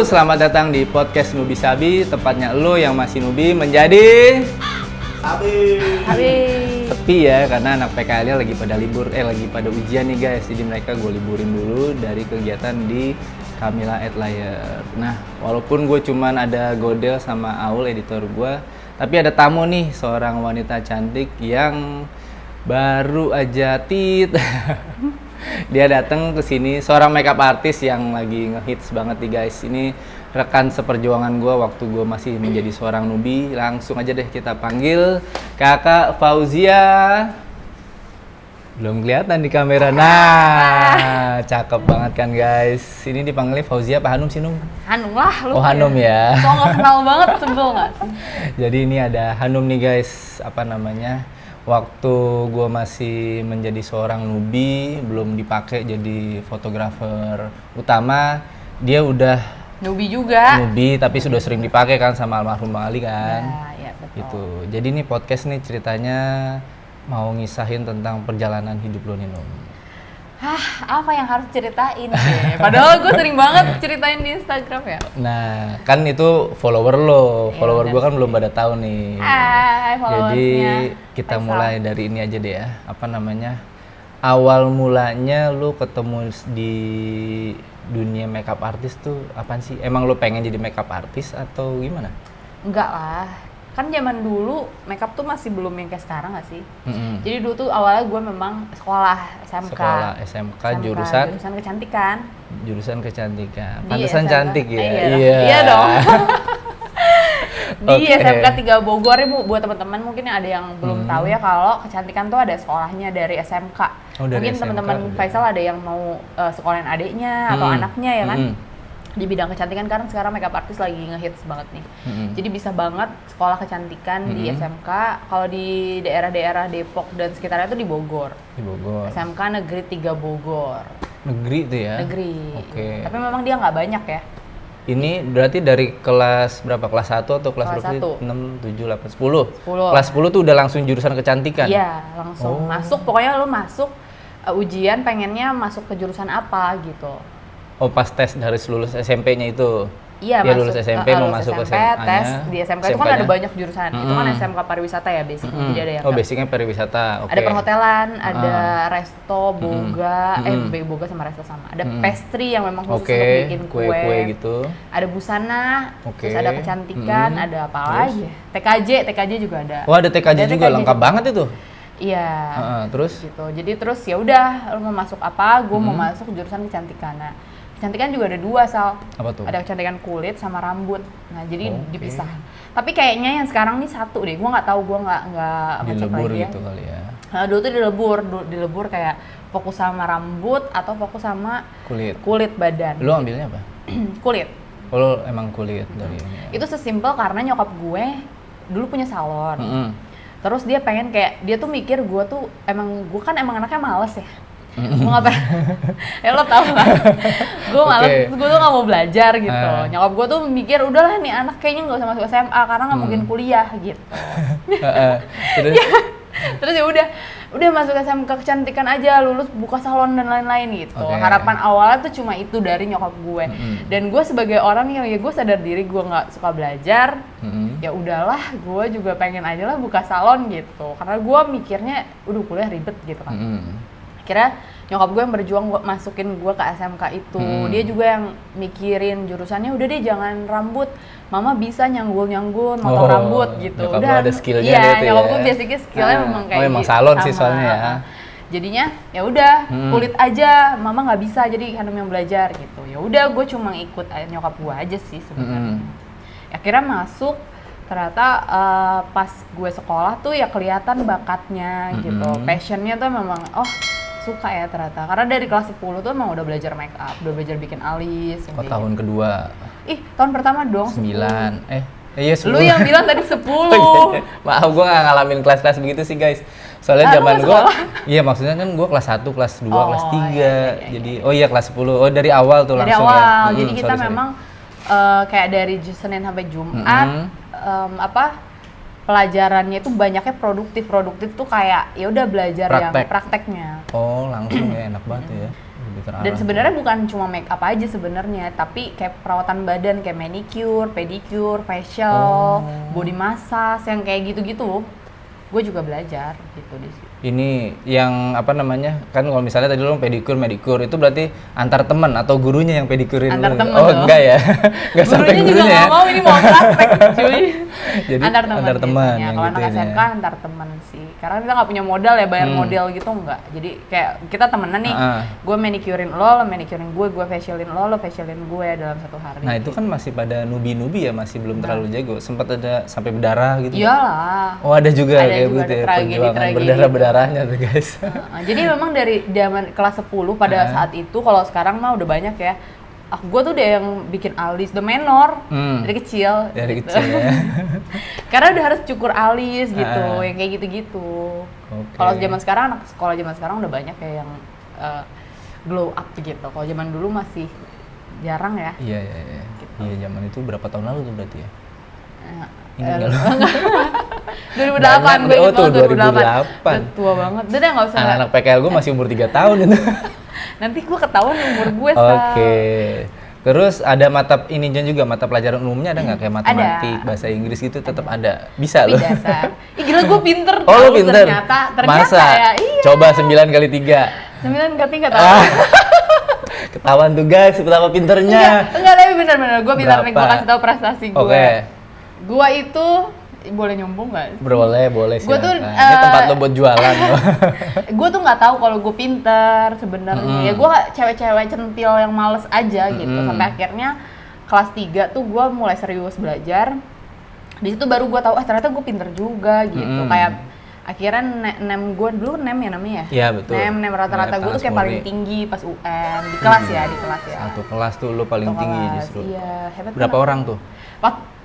Selamat datang di podcast Nubi Sabi, tempatnya lo yang masih Nubi menjadi Habis. sepi ya, karena anak PKL-nya lagi pada libur, lagi pada ujian nih guys, jadi mereka gue liburin dulu dari kegiatan di Camilla Adlayer. Nah, walaupun gue cuman ada Godel sama Aul editor gue, tapi ada tamu nih, seorang wanita cantik yang baru aja dia datang ke sini, seorang makeup artist yang lagi ngehits banget nih guys. Ini rekan seperjuangan gue waktu gue masih menjadi seorang nubi. Langsung aja deh kita panggil Kakak Fauzia. Belum kelihatan di kamera. Nah, cakep banget kan guys. Ini dipanggilnya Fauzia apa Hanum sih, Num? Hanum lah lu. Oh, Hanum ya. So nggak kenal banget sebel nggak sih? Jadi ini ada Hanum nih guys, apa namanya? Waktu gue masih menjadi seorang nubi, belum dipakai jadi fotografer utama, dia udah Nubi juga. nubi tapi sudah sering dipakai kan sama almarhum Bang Ali kan. Ya, betul. Gitu. Jadi nih podcast nih ceritanya mau ngisahin tentang perjalanan hidup lo nih, Num. Apa yang harus ceritain sih? Padahal gue sering banget ceritain di Instagram ya. Nah, kan itu follower lo, Iya, follower gue benar kan sih. belum pada tahu nih. Hai followersnya. Jadi kita Faisal. mulai dari ini aja deh ya, apa namanya? Awal mulanya lu ketemu di dunia makeup artist tuh apaan sih? Emang lu pengen jadi makeup artist atau gimana? Enggak lah. Kan zaman dulu makeup tuh masih belum yang kayak sekarang nggak sih? Mm-mm. Jadi dulu tuh awalnya gue memang sekolah SMK. Sekolah SMK, jurusan kecantikan. jurusan kecantikan. Di Pantesan SMK. cantik ya. Iya dong. Di Oke. SMK 3 Bogor ya Bu, buat teman-teman mungkin ada yang belum tahu ya kalau kecantikan tuh ada sekolahnya dari SMK. Oh, dari Mungkin SMK teman-teman udah. Faisal ada yang mau sekolahin adiknya atau anaknya ya kan. Di bidang kecantikan kan sekarang makeup artist lagi ngehits banget nih. Jadi bisa banget sekolah kecantikan di SMK. Kalau di daerah-daerah Depok dan sekitarnya tuh di Bogor. Di Bogor. SMK Negeri 3 Bogor. Negeri tuh ya. Negeri. Oke. Tapi memang dia nggak banyak ya. Ini berarti dari kelas berapa? Kelas 1 atau kelas Kelas berapa? 1. 6, 7, 8, 10. 10. Kelas 10 tuh udah langsung jurusan kecantikan. Iya, langsung Oh. masuk. Pokoknya lu masuk ujian pengennya masuk ke jurusan apa gitu. Oh, pas tes dari lulus SMP-nya itu. Iya, Dia masuk, lulus SMP mau lulus masuk ke SMP, SMA-nya. tes di SMK itu kan SMK-nya. ada banyak jurusan. Itu kan SMK pariwisata ya basicnya. Jadi ada yang Oh, basicnya pariwisata. Oke. ada perhotelan, ada resto, boga, boga sama resto sama. Ada pastry yang memang khusus Oke, untuk bikin kue. kue-kue gitu. Ada busana, Oke. terus ada kecantikan, ada apa lagi? TKJ juga ada. Oh, ada TKJ Ada juga, TKJ lengkap juga. banget itu. Iya. Terus? Gitu. Jadi terus ya udah, lu mau masuk apa? Gue mau masuk jurusan kecantikan. Nah, kecantikan juga ada dua, Sal. Apa tuh? Ada kecantikan kulit sama rambut. Nah, jadi Oke. dipisah. Tapi kayaknya yang sekarang nih satu deh. Gue nggak tahu, gue nggak ngecek Dilebur lagi ya. gitu kali ya. Nah, dulu tuh dilebur kayak fokus sama rambut atau fokus sama Kulit. kulit badan. Lu ambilnya apa? Kulit. Oh, lu emang kulit dari ini. Itu sesimpel karena nyokap gue dulu punya salon. Mm-mm. Terus dia pengen kayak, dia tuh mikir gue tuh gue kan emang anaknya males ya. Gue gak pernah, ya lo tau lah. Gue males, Oke. gue tuh gak mau belajar gitu. Nyokap gue tuh mikir, udahlah nih anak kayaknya gak usah masuk SMA karena gak mungkin kuliah gitu. Terus Terus ya udah masuk SMK kecantikan aja, lulus buka salon dan lain-lain gitu. Oke. Harapan awalnya tuh cuma itu dari nyokap gue. Dan gue sebagai orang yang ya gue sadar diri gue nggak suka belajar. Ya udahlah, gue juga pengen aja lah buka salon gitu. Karena gue mikirnya udah kuliah ribet gitu kan. Akhirnya nyokap gue yang berjuang masukin gue ke SMK itu. Dia juga yang mikirin jurusannya, udah deh jangan rambut, mama bisa nyanggul motong rambut gitu. Nyokap Udah lo ada skillnya iya, deh tuh nyokap ya. gue basicnya skillnya memang kayak emang salon sih sama. soalnya ya. Jadinya ya udah kulit aja, mama nggak bisa jadi Hanum yang belajar gitu. Ya udah gue cuma ikut nyokap gue aja sih sebenarnya. Akhirnya masuk, ternyata pas gue sekolah tuh ya kelihatan bakatnya gitu, passionnya tuh memang suka ya ternyata. Karena dari kelas 10 tuh emang udah belajar make up, udah belajar bikin alis. Oh, tahun kedua. Tahun pertama dong. 9. Iya 10. Lu yang bilang tadi 10. Maaf, gue gak ngalamin kelas-kelas begitu sih guys. Soalnya Lu zaman nggak gue, sekolah? iya maksudnya kan gue kelas 1, kelas 2, kelas 3. iya. Jadi, oh iya kelas 10. Oh dari awal tuh Dari langsung awal, ya. jadi kita Sorry. memang kayak dari Senin sampai Jumat pelajarannya itu banyaknya produktif tuh kayak ya udah belajar yang Praktek. prakteknya. Oh langsung ya, enak banget ya. lebih terarah. Dan sebenarnya bukan cuma make up aja sebenarnya, tapi kayak perawatan badan kayak manicure, pedicure, facial, body massage yang kayak gitu-gitu. Gue juga belajar gitu di situ. Ini yang apa namanya? Kan kalau misalnya tadi lo pedicure, medicure itu berarti antar teman atau gurunya yang pedicurein Antar lo? temen Oh, dong. enggak ya. Enggak sampai Gurunya juga gurunya. nggak mau, ini mau praktek cuy. Jadi antar teman yang kalau anak gituin ya. SMK antar teman sih, karena kita nggak punya modal ya bayar model gitu enggak. Jadi kayak kita temenan nih, gue manicurein lo manicurein gue facialin lo facialin gue dalam satu hari. Nah itu kan masih pada nubi-nubi ya, masih belum terlalu jago. Sempat ada sampai berdarah gitu? Iyalah. Oh ada juga Ada kayak juga, gitu ada ya, tragedi- perjuangan tragedi berdarah-berdarahnya tuh guys. Jadi memang dari zaman kelas 10 pada saat itu, kalau sekarang mah udah banyak ya. Gue tuh udah yang bikin alis, the menor dari kecil. Dari gitu. kecil ya. Karena udah harus cukur alis gitu, yang kayak gitu-gitu. Oke. Kalau zaman sekarang, anak sekolah zaman sekarang udah banyak kayak yang glow up gitu. Kalau zaman dulu masih jarang ya. Iya. Gitu. Iya zaman itu berapa tahun lalu tuh berarti ya? Eh, Ingat nggak lo? 2008, Banyak, gue oh ingat tuh, banget 2008. 2008. Udah tua banget. Udah deh nggak usah. Anak-anak PKL gue masih umur 3 tahun itu. Nanti gue ketahuan umur gue, Sal. Oke. Terus ada mata ininya juga, mata pelajaran umumnya ada nggak kayak matematik, bahasa Inggris gitu tetap ada. Bisa Tapi loh. dasar. Ih gila gue pinter. Oh lo tau, pinter? Ternyata Masa? ya. Iya. Coba 9 kali 3. 9 kali 3 tahu. Ketahuan tuh guys, betapa pinternya. Enggak, tapi bener-bener gue pinter nih, gue Berapa? kasih tau prestasi gue. Oke. Gue itu boleh nyombong nggak? Boleh Gua tuh, silakan. Ini tempat lo buat jualan loh. Gue tuh nggak tahu kalau gue pinter sebenarnya. Ya gue cewek-cewek centil yang males aja gitu. Sampai akhirnya kelas 3 tuh gue mulai serius belajar. Di situ baru gue tahu ternyata gue pinter juga gitu. Kayak akhirnya nem gue dulu nem ya namanya ya. Iya betul. Nem rata-rata gue tuh kayak paling tinggi pas UN di kelas ya, di kelas ya. Satu kelas tuh lo paling Satu tinggi kelas, justru. Iya, hebat. Berapa orang tuh?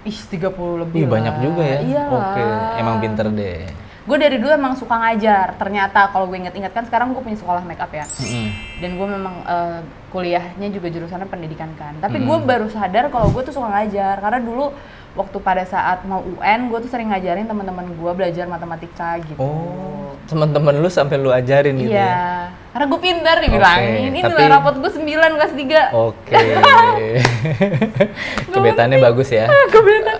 30 lebih. Ih banyak lah. juga ya. Iyalah. Oke, emang pinter deh. Gue dari dulu emang suka ngajar. Ternyata kalau gue inget-inget kan sekarang gue punya sekolah makeup ya. Dan gue memang kuliahnya juga jurusannya pendidikan kan. Tapi gue baru sadar kalau gue tuh suka ngajar. Karena dulu waktu pada saat mau UN, gue tuh sering ngajarin teman-teman gue belajar matematika gitu. Oh, teman-teman lu sampai lu ajarin gitu Iya, ya? karena gue pintar dibilangin. Ini tapi- nilai rapot gue 9 kelas 3. Oke. Kebetannya bagus ya. Kebetan.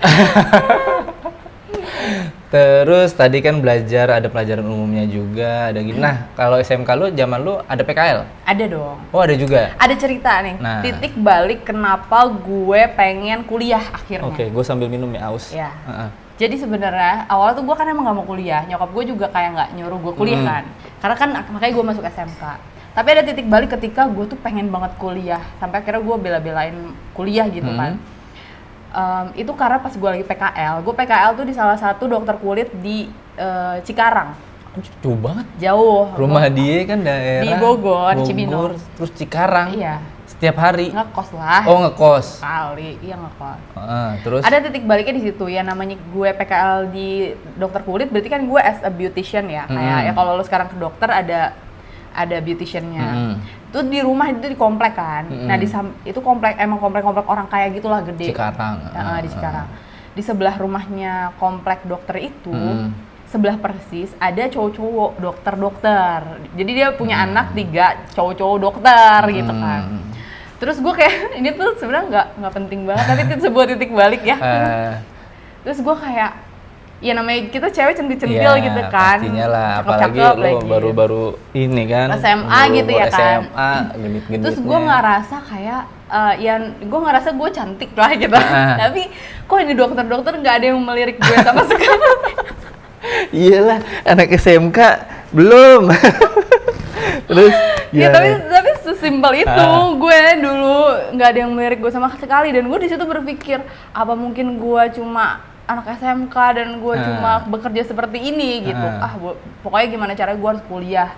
Terus tadi kan belajar, ada pelajaran umumnya juga, ada gitu. Nah, kalau SMK lu, zaman lu ada PKL? Ada dong. Oh, ada juga? Ada cerita nih, Nah. titik balik kenapa gue pengen kuliah akhirnya. Oke, gue sambil minum ya, aus. Ya. Heeh. Jadi sebenarnya awal tuh gue kan emang gak mau kuliah, nyokap gue juga kayak nggak nyuruh gue kuliah kan, karena kan makanya gue masuk SMK. Tapi ada titik balik ketika gue tuh pengen banget kuliah, sampai akhirnya gue bela-belain kuliah gitu kan. Itu karena pas gue lagi PKL, gue PKL tuh di salah satu dokter kulit di Cikarang. Jauh banget. Jauh. Rumah dia kan daerah Di Bogor, Cibinong. Terus Cikarang. Iya. Setiap hari. Ngekos lah. Oh, ngekos. Kali, iya ngekos. Terus Ada titik baliknya di situ ya, namanya gue PKL di dokter kulit berarti kan gue as a beautician ya. Kayak ya kalau lo sekarang ke dokter ada beauticiannya. Itu di rumah itu di komplek kan. Nah, itu komplek emang komplek-komplek orang kaya gitulah gede. Cikarang. Di Cikarang. Di sebelah rumahnya komplek dokter itu, sebelah persis ada cowok-cowok dokter-dokter. Jadi dia punya anak 3 cowok-cowok dokter gitu kan. Terus gue kayak ini tuh sebenarnya nggak penting banget, tapi itu sebuah titik balik ya. Terus gue kayak ya namanya kita cewek centil-centil ya, gitu kan. Pastinya lah, apalagi Cakep-cakep lo lagi. baru-baru ini kan. SMA gitu ya kan. SMA, genit-genitnya. Terus gue ngerasa kayak gue ngerasa gue cantik lah gitu. Tapi kok ini dokter-dokter nggak ada yang melirik gue sama sekali. Iyalah, anak SMK belum. Terus Ya tapi sesimpel itu gue dulu nggak ada yang melirik gue sama sekali, dan gue di situ berpikir apa mungkin gue cuma anak SMK dan gue cuma bekerja seperti ini gitu. Pokoknya gimana caranya gue harus kuliah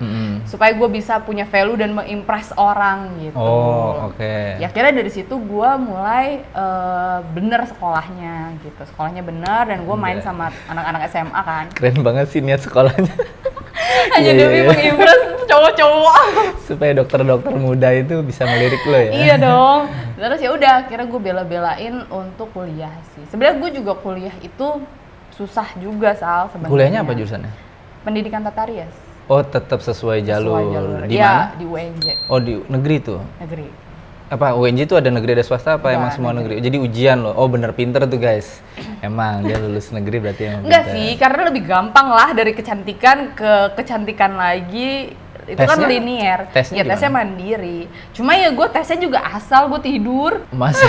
supaya gue bisa punya value dan mengimpress orang gitu. Oh, oke. Ya akhirnya dari situ gue mulai bener sekolahnya gitu. Sekolahnya bener dan gue main sama anak-anak SMA kan. Keren banget sih niat sekolahnya. Hanya demi mengimpress cowok-cowok. Supaya dokter-dokter muda itu bisa melirik lo ya. Iya dong. Terus ya udah akhirnya gue bela-belain untuk kuliah sih. Sebenarnya gue juga kuliah itu susah juga Sal sebenarnya. Kuliahnya apa jurusannya? Pendidikan tata rias. Oh, tetap sesuai jalur. Di Iya, mana? di UNJ. Oh, di negeri tuh. Negeri. Apa UNJ itu ada negeri ada swasta apa Enggak, emang semua negeri? Jadi ujian loh. Oh, bener pinter tuh guys. Emang dia lulus negeri berarti emang Enggak pinter. sih, karena lebih gampang lah dari kecantikan ke kecantikan lagi. Itu kan Tesnya? linier. Tesnya Ya tesnya mandiri. Cuma ya gue tesnya juga asal gue tidur. Masa?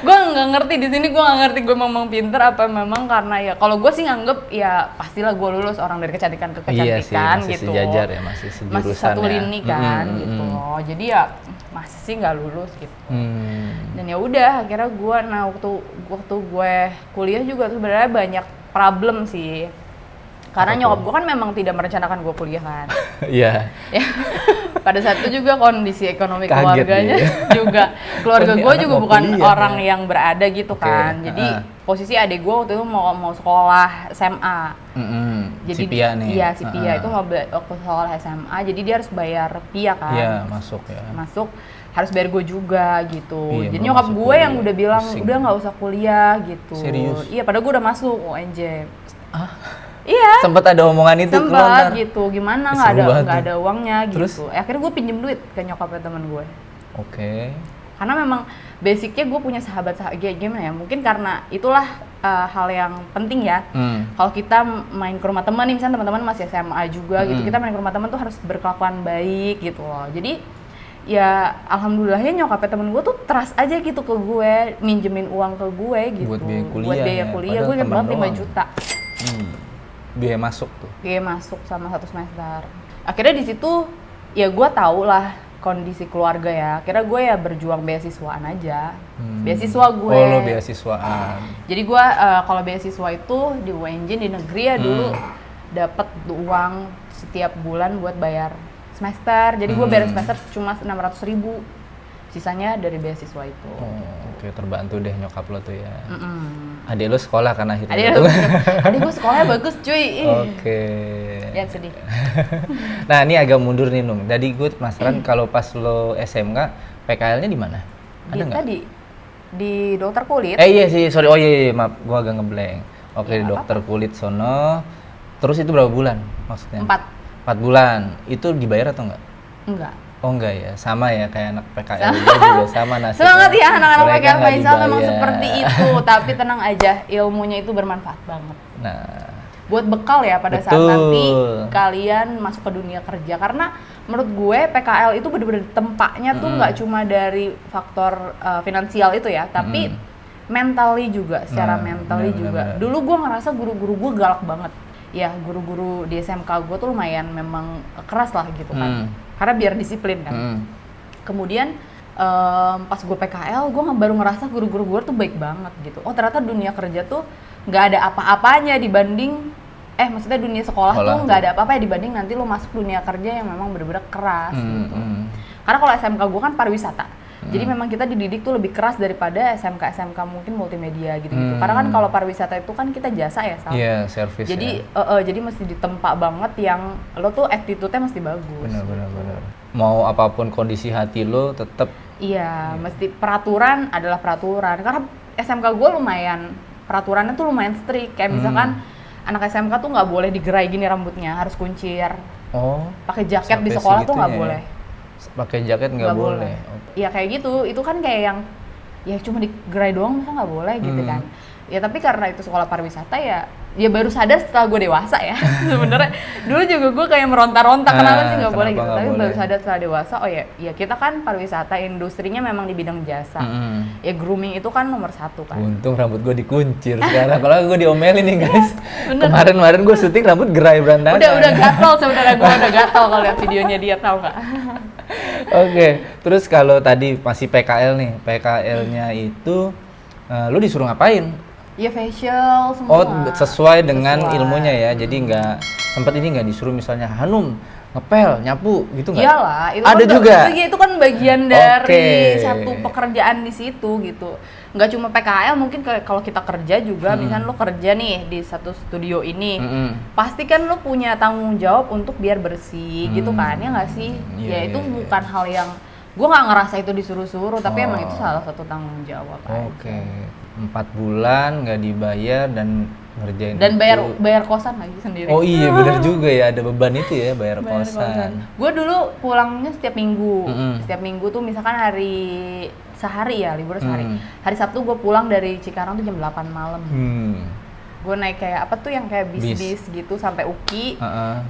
Gue nggak ngerti di sini, gue nggak ngerti gue memang pinter apa memang karena ya kalau gue sih nganggep ya pastilah gue lulus orang dari kecantikan ke Iya sih, kecantikan masih gitu. sejajar ya, masih sejurusan Masih satu ya. lini kan gitu loh. Jadi ya masih sih nggak lulus gitu. Dan ya udah akhirnya gue waktu gue kuliah juga tuh sebenarnya banyak problem sih. Karena nyokap gue kan memang tidak merencanakan gue kuliah kan. Iya. Ya, pada saat itu juga kondisi ekonomi Kaget keluarganya dia. juga keluarga Oh, ini gue anak juga mau bukan kuliah, orang ya? yang berada gitu kan. Jadi posisi adik gue waktu itu mau sekolah SMA. Jadi si Pia nih. Iya, si Pia itu mau waktu sekolah SMA. Jadi dia harus bayar Pia kan. Iya, masuk ya. Masuk harus bayar gue juga gitu. Iya, Jadi belum nyokap masuk gue kuliah. yang udah bilang Pusing. udah nggak usah kuliah gitu. Serius? Iya, padahal gue udah masuk UNJ. Iya. Sempat ada omongan itu Sempat gitu, gimana nggak Seru banget ada tuh. uangnya Terus? gitu. Akhirnya gue pinjem duit ke nyokapnya teman gue. Oke. Karena memang basicnya gue punya sahabat gimana ya? Mungkin karena itulah hal yang penting ya. Kalau kita main ke rumah teman nih, misalnya teman-teman masih SMA juga gitu, kita main ke rumah teman tuh harus berkelakuan baik gitu loh. Jadi ya alhamdulillahnya nyokapnya temen gue tuh trust aja gitu ke gue, minjemin uang ke gue gitu. Buat biaya kuliah Buat biaya ya, kuliah, padahal gue inget teman banget 5 doang. juta. Biaya masuk tuh. Biaya masuk sama 1 semester. Akhirnya di situ ya gue tau lah kondisi keluarga ya. Akhirnya gue ya berjuang beasiswaan aja. Beasiswa gue. Oh, lo beasiswaan. Jadi gue kalau beasiswa itu di UNJ di negeri ya dulu dapat uang setiap bulan buat bayar semester. Jadi gue bayar semester cuma 600.000. Sisanya dari beasiswa itu. Oh, oke, terbantu deh nyokap lo tuh ya. Adik lo sekolah kan akhirnya. Adik gue sekolahnya bagus cuy. Oke. Ya sedih. Nah, ini agak mundur nih, Nung. Tadi gue penasaran kalau pas lo SMK, PKL-nya di mana? Ada nggak? Tadi di dokter kulit. Iya sih, sorry. Oh iya, maaf. Gue agak ngeblank. Oke, di dokter kulit sono. Terus itu berapa bulan maksudnya? 4 bulan. Itu dibayar atau enggak? Enggak. Oh enggak ya, sama ya kayak anak PKL juga sama nasibnya. Semangat ya anak-anak Mereka PKL nggak Faisal memang dibayar. seperti itu, tapi tenang aja, ilmunya itu bermanfaat banget. Nah, Buat bekal ya pada saat Betul. nanti kalian masuk ke dunia kerja. Karena menurut gue PKL itu bener-bener tempatnya tuh nggak cuma dari faktor finansial itu ya, tapi mentally juga, secara mentally juga. benar. Dulu gue ngerasa guru-guru gue galak banget. Ya guru-guru di SMK gue tuh lumayan memang keras lah gitu kan. Karena biar disiplin kan. Kemudian pas gue PKL, gue baru ngerasa guru-guru gue tuh baik banget gitu. Oh ternyata dunia kerja tuh nggak ada apa-apanya dibanding, maksudnya dunia sekolah tuh nggak ada apa-apa ya dibanding nanti lo masuk dunia kerja yang memang bener-bener keras gitu. Karena kalau SMK gue kan pariwisata. Jadi memang kita dididik tuh lebih keras daripada SMK mungkin multimedia gitu-gitu. Karena kan kalau pariwisata itu kan kita jasa ya, Sal. iya, service Jadi ya. jadi mesti ditempa banget yang lo tuh attitude-nya mesti bagus. Benar. Mau apapun kondisi hati lo tetap. Iya, mesti peraturan adalah peraturan. Karena SMK gue lumayan, peraturannya tuh lumayan strict. Kayak misalkan anak SMK tuh nggak boleh digerai gini rambutnya, harus kuncir. Oh. Pakai jaket di sampai sekolah tuh nggak segitunya boleh. ya? Pakai jaket nggak boleh. Iya kayak gitu. Itu kan kayak yang ya cuma digerai doang, masa nggak boleh gitu kan. Ya tapi karena itu sekolah pariwisata ya baru sadar setelah gue dewasa ya. Sebenarnya dulu juga gue kayak meronta-ronta kenapa sih nggak boleh gitu. Tapi baru sadar setelah dewasa, oh ya kita kan pariwisata, industrinya memang di bidang jasa. Ya grooming itu kan nomor 1 kan. Untung rambut gue dikuncir sekarang. Kalau gue diomelin nih guys. Bener. Kemarin gue syuting rambut gerai berantakan. Udah gatel sebenarnya, gue udah gatel kalau lihat videonya dia, tahu nggak? Oke, terus kalau tadi masih PKL nih, PKL-nya itu lu disuruh ngapain? Ya facial semua. Oh, sesuai dengan Sesuai. ilmunya ya. Jadi nggak sempat ini nggak disuruh misalnya Hanum ngepel, nyapu gitu nggak? Iyalah, itu ada kan juga. Itu kan bagian dari Oke. satu pekerjaan di situ gitu. Nggak cuma PKL, mungkin kalau kita kerja juga, misalnya lo kerja nih di satu studio ini, pasti kan lo punya tanggung jawab untuk biar bersih gitu kan, ya nggak sih? Iya, Itu iya. bukan hal yang gue nggak ngerasa itu disuruh-suruh, tapi emang itu salah satu tanggung jawab aja. Oke. 4 bulan nggak dibayar dan ngerjain Dan itu. bayar kosan lagi sendiri. Oh iya bener juga ya, ada beban itu ya, bayar kosan. Gue dulu pulangnya setiap minggu. Mm-mm. Setiap minggu tuh misalkan hari sehari ya, libur sehari. Hmm. Hari Sabtu gue pulang dari Cikarang tuh jam 8 malam. Gue naik kayak apa tuh yang kayak bis gitu sampai UKI.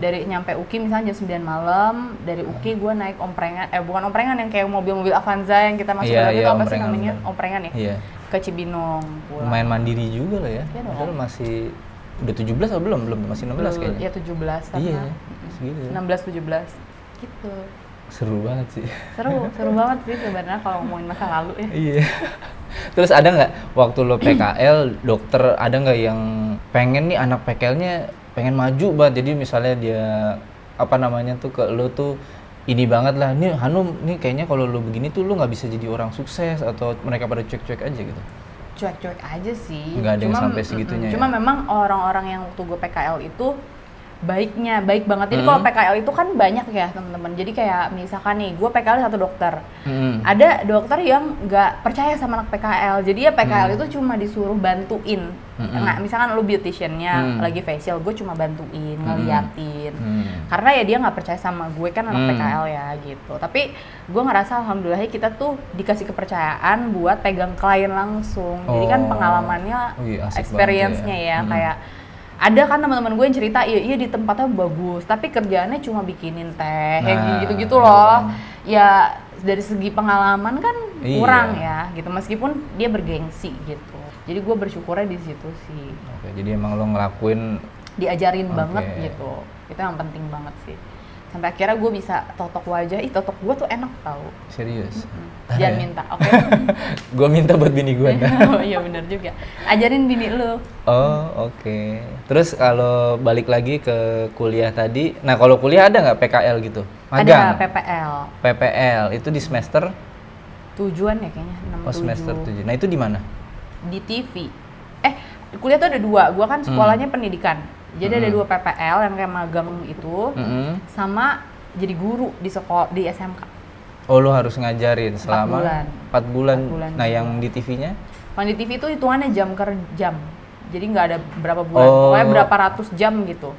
Dari nyampe UKI misalnya jam 9 malam, dari UKI gue naik omprengan, bukan omprengan, yang kayak mobil-mobil Avanza yang kita masuk dalam itu apa sih namanya? Omprengan ya? Iya. Ke Cibinong pulang. Lumayan mandiri juga lah ya. Iya dong. Padahal masih udah 17 atau belum? Belum, masih 16 kayaknya. Ya 17 karena Iya, segitu ya. 16-17 gitu. Seru banget sih. Seru banget sih sebenarnya kalau ngomongin masa lalu ya. Iya. Terus ada nggak waktu lo PKL, dokter ada nggak yang pengen nih anak PKL-nya pengen maju banget, jadi misalnya dia apa namanya tuh ke lo tuh ini banget lah, nih Hanum nih kayaknya kalau lo begini tuh lo nggak bisa jadi orang sukses, atau mereka pada cuek-cuek aja gitu? Cuek-cuek aja sih. Nggak ada yang sampai segitunya ya? Cuma memang orang-orang yang waktu gue PKL itu baik banget. Jadi kalau PKL itu kan banyak ya teman-teman. Jadi kayak misalkan nih, gue PKL satu dokter. Ada dokter yang nggak percaya sama anak PKL. Jadi ya PKL itu cuma disuruh bantuin. Nah, misalkan lu beautician-nya lagi facial, gue cuma bantuin, ngeliatin. Karena ya dia nggak percaya sama gue kan anak PKL ya gitu. Tapi gue ngerasa alhamdulillah kita tuh dikasih kepercayaan buat pegang klien langsung. Jadi kan pengalamannya, experience-nya ya kayak ada kan teman-teman gue yang cerita, iya di tempatnya bagus, tapi kerjaannya cuma bikinin teh, kayak gitu-gitu loh. Ya dari segi pengalaman kan kurang ya, gitu. Meskipun dia bergengsi gitu. Jadi gue bersyukurnya di situ sih. Oke, jadi emang lo ngelakuin, diajarin banget gitu. Itu yang penting banget sih. Sampai akhirnya gue bisa totok wajah, totok gue tuh enak tau. Serius? Jangan minta, oke? Gue minta buat bini gue. Oh iya benar juga. Ajarin bini lu. Oh oke. Terus kalau balik lagi ke kuliah tadi, nah kalau kuliah ada nggak PKL gitu? Magang? Ada PPL. PPL itu di semester? Tujuan ya kayaknya, 6-7. Oh semester 7. Nah itu di mana? Di TV. Kuliah tuh ada 2. Gua kan sekolahnya pendidikan. Jadi ada 2 PPL yang kayak magang itu, sama jadi guru di sekolah di SMK. Oh lu harus ngajarin selama 4 bulan. Nah juga. yang di TV-nya? Kalau di TV itu hitungannya jam per jam. Jadi nggak ada berapa bulan, pokoknya berapa ratus jam gitu.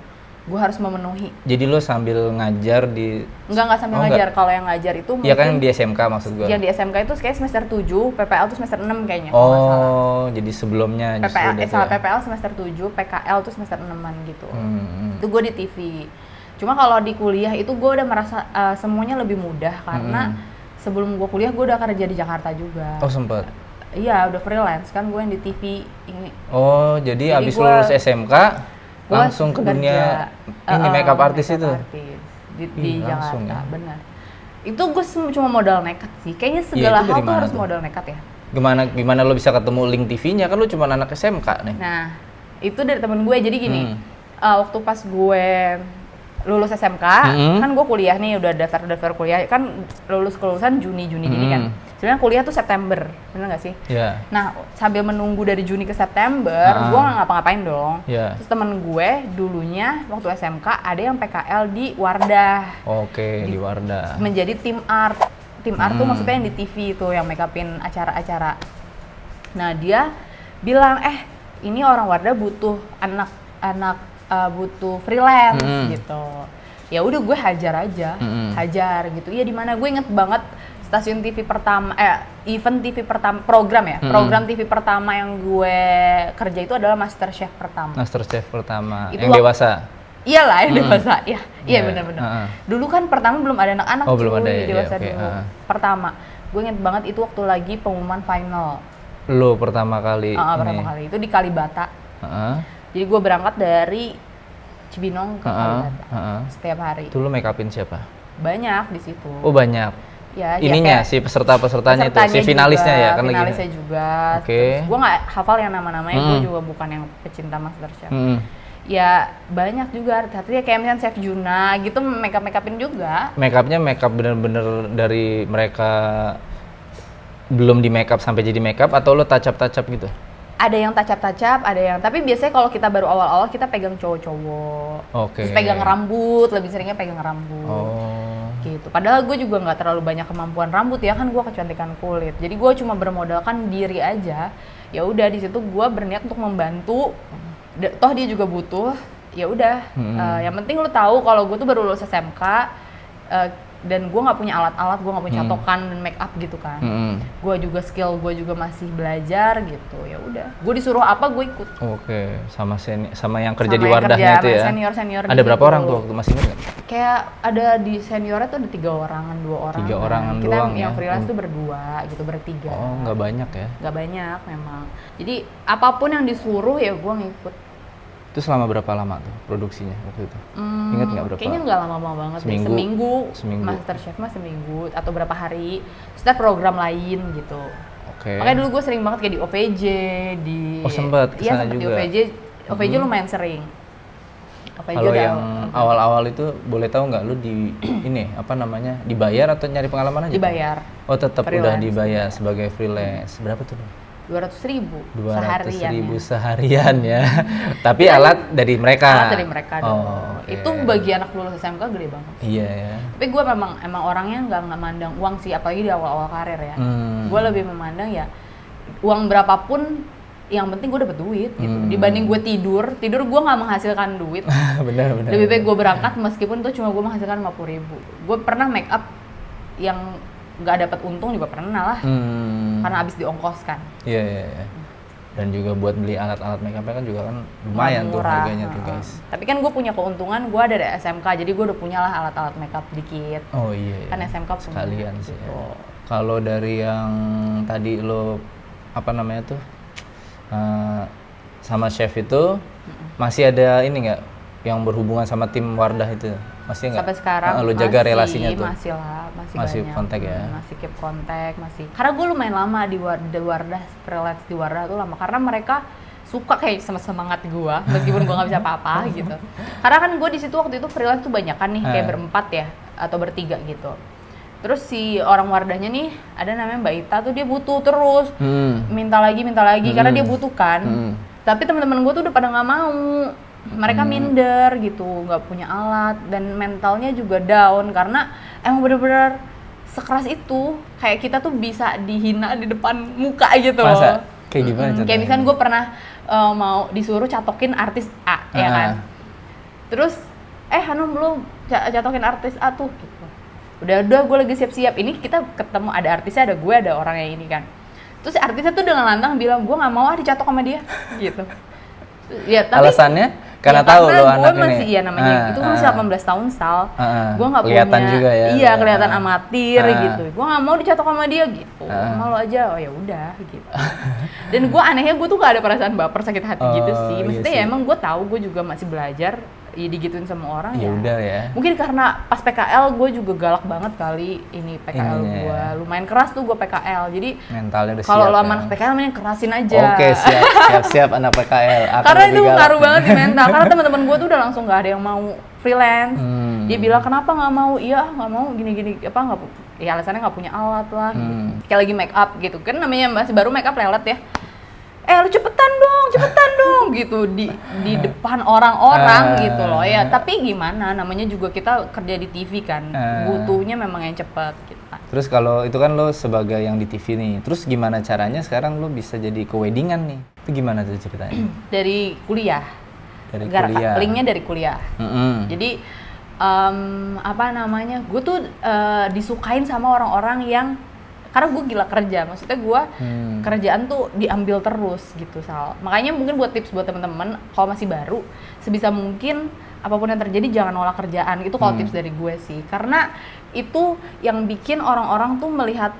Gue harus memenuhi. Jadi lo sambil ngajar di... Enggak sambil ngajar. Kalau yang ngajar itu mungkin... Iya kan di SMK maksud gue. Yang di SMK itu kayak semester 7, PPL tuh semester 6 kayaknya. Oh, jadi sebelumnya PPL semester 7, PKL tuh semester 6-an gitu. Itu gue di TV. Cuma kalau di kuliah itu gue udah merasa semuanya lebih mudah karena sebelum gue kuliah gue udah kerja di Jakarta juga. Oh sempet? Iya, udah freelance kan gue yang di TV ini. Oh, jadi abis lulus SMK langsung ke dunia ini makeup artist itu? Di langsung, Jakarta, ya? benar. Itu gue cuma modal nekat sih. Kayaknya segala hal tuh harus modal nekat ya. Gimana lo bisa ketemu link TV-nya? Kan lo cuma anak SMK nih. Nah, itu dari temen gue. Jadi gini, waktu pas gue lulus SMK, kan gue kuliah nih, udah daftar kuliah. Kan lulus kelulusan Juni gini kan. Sebenarnya kuliah tuh September, bener nggak sih? Iya. Nah, sambil menunggu dari Juni ke September, gue nggak ngapa-ngapain dong. Terus temen gue dulunya waktu SMK ada yang PKL di Wardah. Oke, di Wardah. Menjadi tim art. Tim art tuh maksudnya yang di TV tuh, yang make upin acara-acara. Nah, dia bilang, ini orang Wardah butuh anak butuh freelance gitu. Ya udah gue hajar aja, hajar gitu. Iya di mana? Gue inget banget stasiun TV pertama, event TV pertama, program ya, program TV pertama yang gue kerja itu adalah MasterChef pertama. MasterChef pertama, itu yang dewasa? Iyalah, yang dewasa, iya benar-benar. Dulu kan pertama belum ada anak-anak, belum ada ya, dewasa dulu. Pertama, gue inget banget itu waktu lagi pengumuman final. Lo pertama kali? Pertama kali, itu di Kalibata. Jadi gue berangkat dari Cibinong ke Kalibata setiap hari. Itu lo make upin siapa? Banyak di situ. Oh banyak? Ya, ininya si pesertanya itu, si finalisnya juga, ya kan? Finalisnya juga. Terus gue nggak hafal yang nama-namanya, gue juga bukan yang pecinta MasterChef. Ya banyak juga, artinya kayak misalnya Chef Juna gitu, make upin juga. Make up bener-bener dari mereka belum di make up sampai jadi make up, atau lo touch up gitu? Ada yang touch up, ada yang, tapi biasanya kalau kita baru awal-awal kita pegang cowok-cowok. Terus pegang rambut, lebih seringnya pegang rambut. Gitu. Padahal gue juga nggak terlalu banyak kemampuan rambut ya, kan gue kecantikan kulit. Jadi gue cuma bermodalkan diri aja. Ya udah di situ gue berniat untuk membantu toh dia juga butuh, ya udah. Yang penting lu tahu kalau gue tuh baru lulus SMK, dan gue nggak punya alat-alat, gue nggak punya catokan dan make up gitu kan. Gue juga skill gue juga masih belajar gitu. Ya udah, gue disuruh apa gue ikut. Oke, sama yang kerja Sama di yang wardahnya kerja, itu ya. senior Ada berapa orang tuh waktu masih ingat nggak? Kayak ada di seniornya tuh ada 3 orangan, 2 orang. 3 orangan kita doang yang ya? freelance tuh berdua gitu, bertiga. Oh, nggak banyak ya? Nggak banyak memang. Jadi apapun yang disuruh ya gue ngikut. Itu selama berapa lama tuh produksinya waktu itu? Ingat nggak berapa? Kayaknya nggak lama-lama banget. Seminggu? Seminggu. Masterchef mah seminggu atau berapa hari. Terus program lain gitu. Oke. Makanya dulu gue sering banget kayak di OVJ, di... Oh sempet Iya kesana sempet di juga? OVJ lumayan sering. OVJ Kalau udah- yang awal-awal itu boleh tahu nggak lu di ini apa namanya dibayar atau nyari pengalaman aja? dibayar Oh tetap udah Freelance. dibayar sebagai freelance. Berapa tuh? 200.000 200.000 seharian. seharian ya. Tapi alat dari mereka. Alat dari mereka dong. oke. Itu bagi anak lulus SMK gede banget. Iya ya. Tapi gue emang orangnya nggak mandang uang sih, apalagi di awal-awal karir ya. Gue lebih memandang ya uang berapapun, yang penting gue dapet duit gitu. Dibanding gue tidur gue nggak menghasilkan duit. Benar. Lebih baik gue berangkat meskipun itu cuma gue menghasilkan 50.000. Gue pernah make up yang nggak dapat untung juga pernah lah, karena habis diongkoskan. Iya. Dan juga buat beli alat-alat makeupnya kan juga kan lumayan tuh Murah. harganya tuh guys. Tapi kan gue punya keuntungan, gue ada dari SMK, jadi gue udah punya lah alat-alat makeup dikit. Oh iya. Kan SMK punya. Sekalian sih. Gitu. Ya. Kalau dari yang tadi lo apa namanya tuh sama chef itu masih ada ini nggak yang berhubungan sama tim Wardah itu? Masih nggak? Sampai sekarang lo jaga relasinya tuh? masih lah, Masih banyak. kontak ya? Masih keep kontak, masih. Karena gue lumayan lama di Wardah, freelance di Wardah tuh lama, karena mereka suka kayak sama semangat gue, meskipun gue nggak bisa apa-apa gitu. Karena kan gue di situ waktu itu freelance tuh banyak kan nih, kayak berempat ya atau bertiga gitu. Terus si orang Wardahnya nih, ada namanya Mbak Ita tuh, dia butuh terus minta lagi karena dia butuh kan. Tapi teman-teman gue tuh udah pada nggak mau. Mereka minder gitu, nggak punya alat, dan mentalnya juga down karena emang bener-bener sekeras itu. Kayak kita tuh bisa dihina di depan muka gitu. Masa? Kayak gimana contohnya? Kayak misalnya gue pernah mau disuruh catokin artis A, ya kan? Terus, Hanum lu catokin artis A tuh gitu. Udah gue lagi siap-siap, ini kita ketemu ada artisnya, ada gue, ada orang yang ini kan. Terus artisnya tuh dengan lantang bilang, gue nggak mau dicatok sama dia gitu. Ya, tapi alasannya? Karena ya, tahu lo anak gue masih, ini. iya namanya, itu kan masih 18 tahun Sal. Gue nggak punya, kelihatan juga ya. iya kelihatan amatir gitu. Gue nggak mau dicatok sama dia gitu. Malu aja, oh ya udah gitu. Dan gue anehnya gue tuh gak ada perasaan baper, sakit hati gitu sih. Maksudnya ya emang gue tahu gue juga masih belajar. Ya digituin sama orang ya. Udah ya. Mungkin karena pas PKL gue juga galak banget kali ini PKL gue. Lumayan keras tuh gue PKL. Jadi mentalnya udah kalau siap lo sama ya. anak PKL mending kerasin aja. Oke, siap anak PKL. Akan Karena lebih itu galak ngaruh nih. banget di mental. Karena teman-teman gue tuh udah langsung nggak ada yang mau freelance. Dia bilang kenapa nggak mau? Iya nggak mau gini-gini apa nggak? Ya alasannya nggak punya alat lah. Gitu. Kayak lagi make up gitu kan, namanya masih baru make up lelet ya. Lu cepetan dong gitu di depan orang-orang gitu loh ya. Tapi gimana, namanya juga kita kerja di TV kan, butuhnya memang yang cepet gitu kan. Terus kalau itu kan lo sebagai yang di TV nih, terus gimana caranya sekarang lo bisa jadi ke weddingan nih? Itu gimana tuh ceritanya? Dari kuliah. Kuliah. Linknya dari kuliah. Jadi apa namanya, gue tuh disukain sama orang-orang yang, karena gue gila kerja, maksudnya gue kerjaan tuh diambil terus gitu Sal. Makanya mungkin buat tips buat teman-teman kalau masih baru, sebisa mungkin apapun yang terjadi jangan nolak kerjaan. Itu kalau tips dari gue sih, karena itu yang bikin orang-orang tuh melihat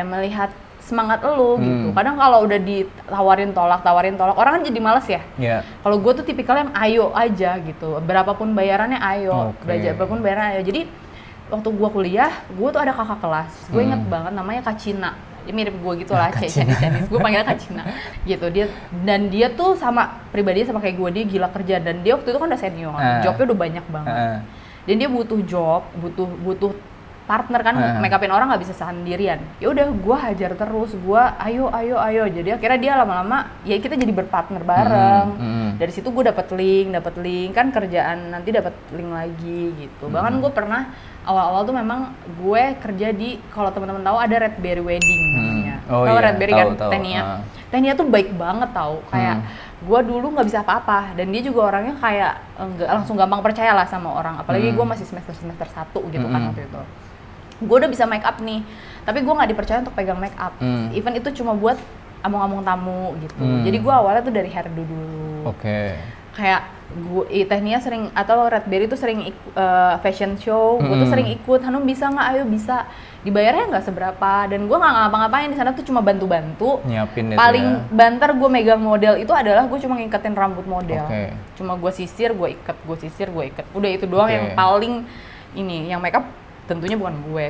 melihat semangat lo gitu. Kadang kalau udah ditawarin tolak, orang kan jadi males ya. Yeah. Kalau gue tuh tipikal yang ayo aja gitu, berapapun bayarannya ayo, berapapun bayarannya ayo. Jadi waktu gue kuliah, gue tuh ada kakak kelas, gue inget banget namanya Kak Cina. Dia mirip gue gitu lah, Chinese. Gue panggilnya Kak Cina gitu. Dia tuh sama pribadinya sama kayak gue, dia gila kerja, dan dia waktu itu kan udah senior, jobnya udah banyak banget. Dan dia butuh job, butuh partner kan, make upin orang nggak bisa sendirian. Ya udah, gue hajar terus, gue ayo. Jadi akhirnya dia lama-lama ya kita jadi berpartner bareng. Dari situ gue dapet link kan, kerjaan nanti dapet link lagi gitu. Bahkan gue pernah awal-awal tuh memang gue kerja di, kalau teman-teman tahu ada Red Berry Wedding namanya. Tahu Red Berry kan, Tania. Tehnia tuh baik banget tau, kayak gue dulu nggak bisa apa-apa dan dia juga orangnya kayak nggak langsung gampang percaya lah sama orang, apalagi gue masih semester 1 gitu kan waktu itu. Gue udah bisa make up nih, tapi gue nggak dipercaya untuk pegang make up, even itu cuma buat among-among tamu gitu. Jadi gue awalnya tuh dari hairdo dulu. Kayak gue Tehnia sering atau Redberry tuh sering fashion show, gue tuh sering ikut. Hanum bisa nggak? Ayo bisa. Dibayarnya nggak seberapa dan gue nggak ngapa-ngapain di sana tuh cuma bantu-bantu. Nyiapin itu paling ya. banter gue megang model itu adalah gue cuma ngiketin rambut model. Cuma gue sisir, gue iket, gue sisir, gue iket. Udah itu doang yang paling ini. Yang makeup tentunya bukan gue.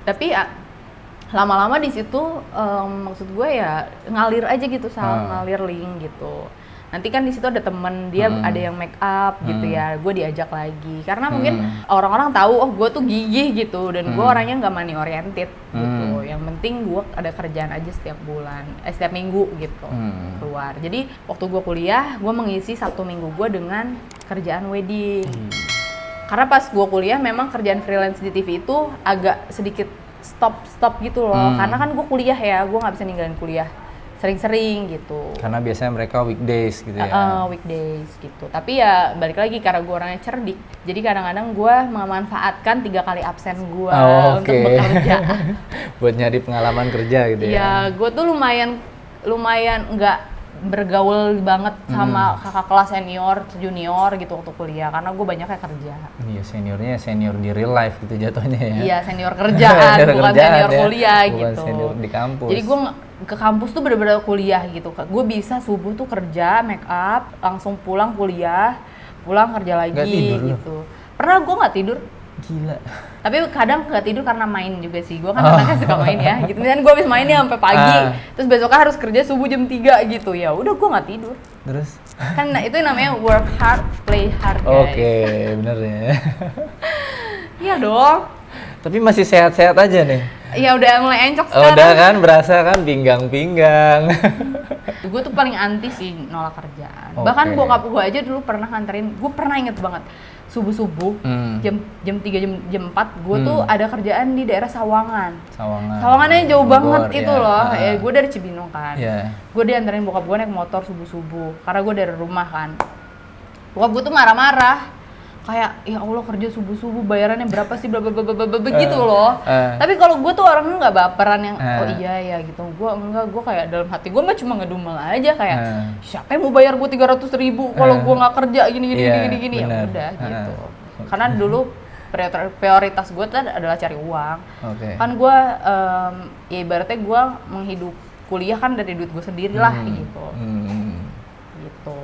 Tapi ya, lama-lama di situ maksud gue ya ngalir aja gitu, ngalir link gitu. Nanti kan di situ ada temen dia ada yang make up gitu ya, gue diajak lagi karena mungkin orang-orang tahu oh gue tuh gigih gitu dan gue orangnya nggak money oriented gitu. Yang penting gue ada kerjaan aja setiap bulan, setiap minggu gitu keluar. Jadi waktu gue kuliah gue mengisi Sabtu Minggu gue dengan kerjaan wedding. Karena pas gue kuliah memang kerjaan freelance di TV itu agak sedikit stop gitu loh, karena kan gue kuliah ya, gue nggak bisa ninggalin kuliah sering-sering gitu. Karena biasanya mereka weekdays gitu ya. Weekdays gitu. Tapi ya balik lagi karena gue orangnya cerdik. Jadi kadang-kadang gue memanfaatkan 3 kali absen gue untuk bekerja. Buat nyari pengalaman kerja gitu ya. Ya, gue tuh lumayan nggak bergaul banget sama kakak kelas senior, junior gitu waktu kuliah karena gue banyaknya kerja. Iya, seniornya senior di real life gitu jatuhnya ya. Iya, senior kerjaan, bukan senior kuliah bukan gitu. Bukan senior di kampus. Jadi gue ke kampus tuh bener-bener kuliah gitu. Gue bisa subuh tuh kerja, make up, langsung pulang kuliah, pulang kerja lagi Gak tidur gitu. Pernah gue nggak tidur. Gila. Tapi kadang nggak tidur karena main juga sih. Gue kan anaknya suka main ya. Gitu. Dan gue habis mainnya sampai pagi. Terus besoknya harus kerja subuh jam 3 gitu. Ya udah gue nggak tidur. Terus? Kan itu namanya work hard, play hard guys. Oke, bener ya. Iya dong. Tapi masih sehat-sehat aja nih. Ya udah mulai encok sekarang. Udah kan berasa kan pinggang-pinggang. Gue tuh paling anti sih nolak kerjaan. Bahkan bokap gue aja dulu pernah nganterin. Gue pernah inget banget. Subuh-subuh jam 3 jam 4 gue tuh ada kerjaan di daerah Sawangan. Sawangannya jauh banget itu loh. Gue dari Cibinong kan. Gue dianterin bokap gue naik motor subuh-subuh karena gue dari rumah kan. Bokap gue tuh marah-marah. Kayak ya Allah kerja subuh-subuh bayarannya berapa sih begitu loh. Tapi kalau gue tuh orangnya nggak baperan yang oh iya ya gitu. Gue enggak, gue kayak dalam hati gue mah cuma ngedumel aja kayak siapa yang mau bayar gue 300.000 kalau gue nggak kerja gini ya udah gitu. Karena dulu prioritas gue tuh adalah cari uang. Kan gue ya ibaratnya gue menghidup kuliah kan dari duit gue sendiri lah gitu. Gitu.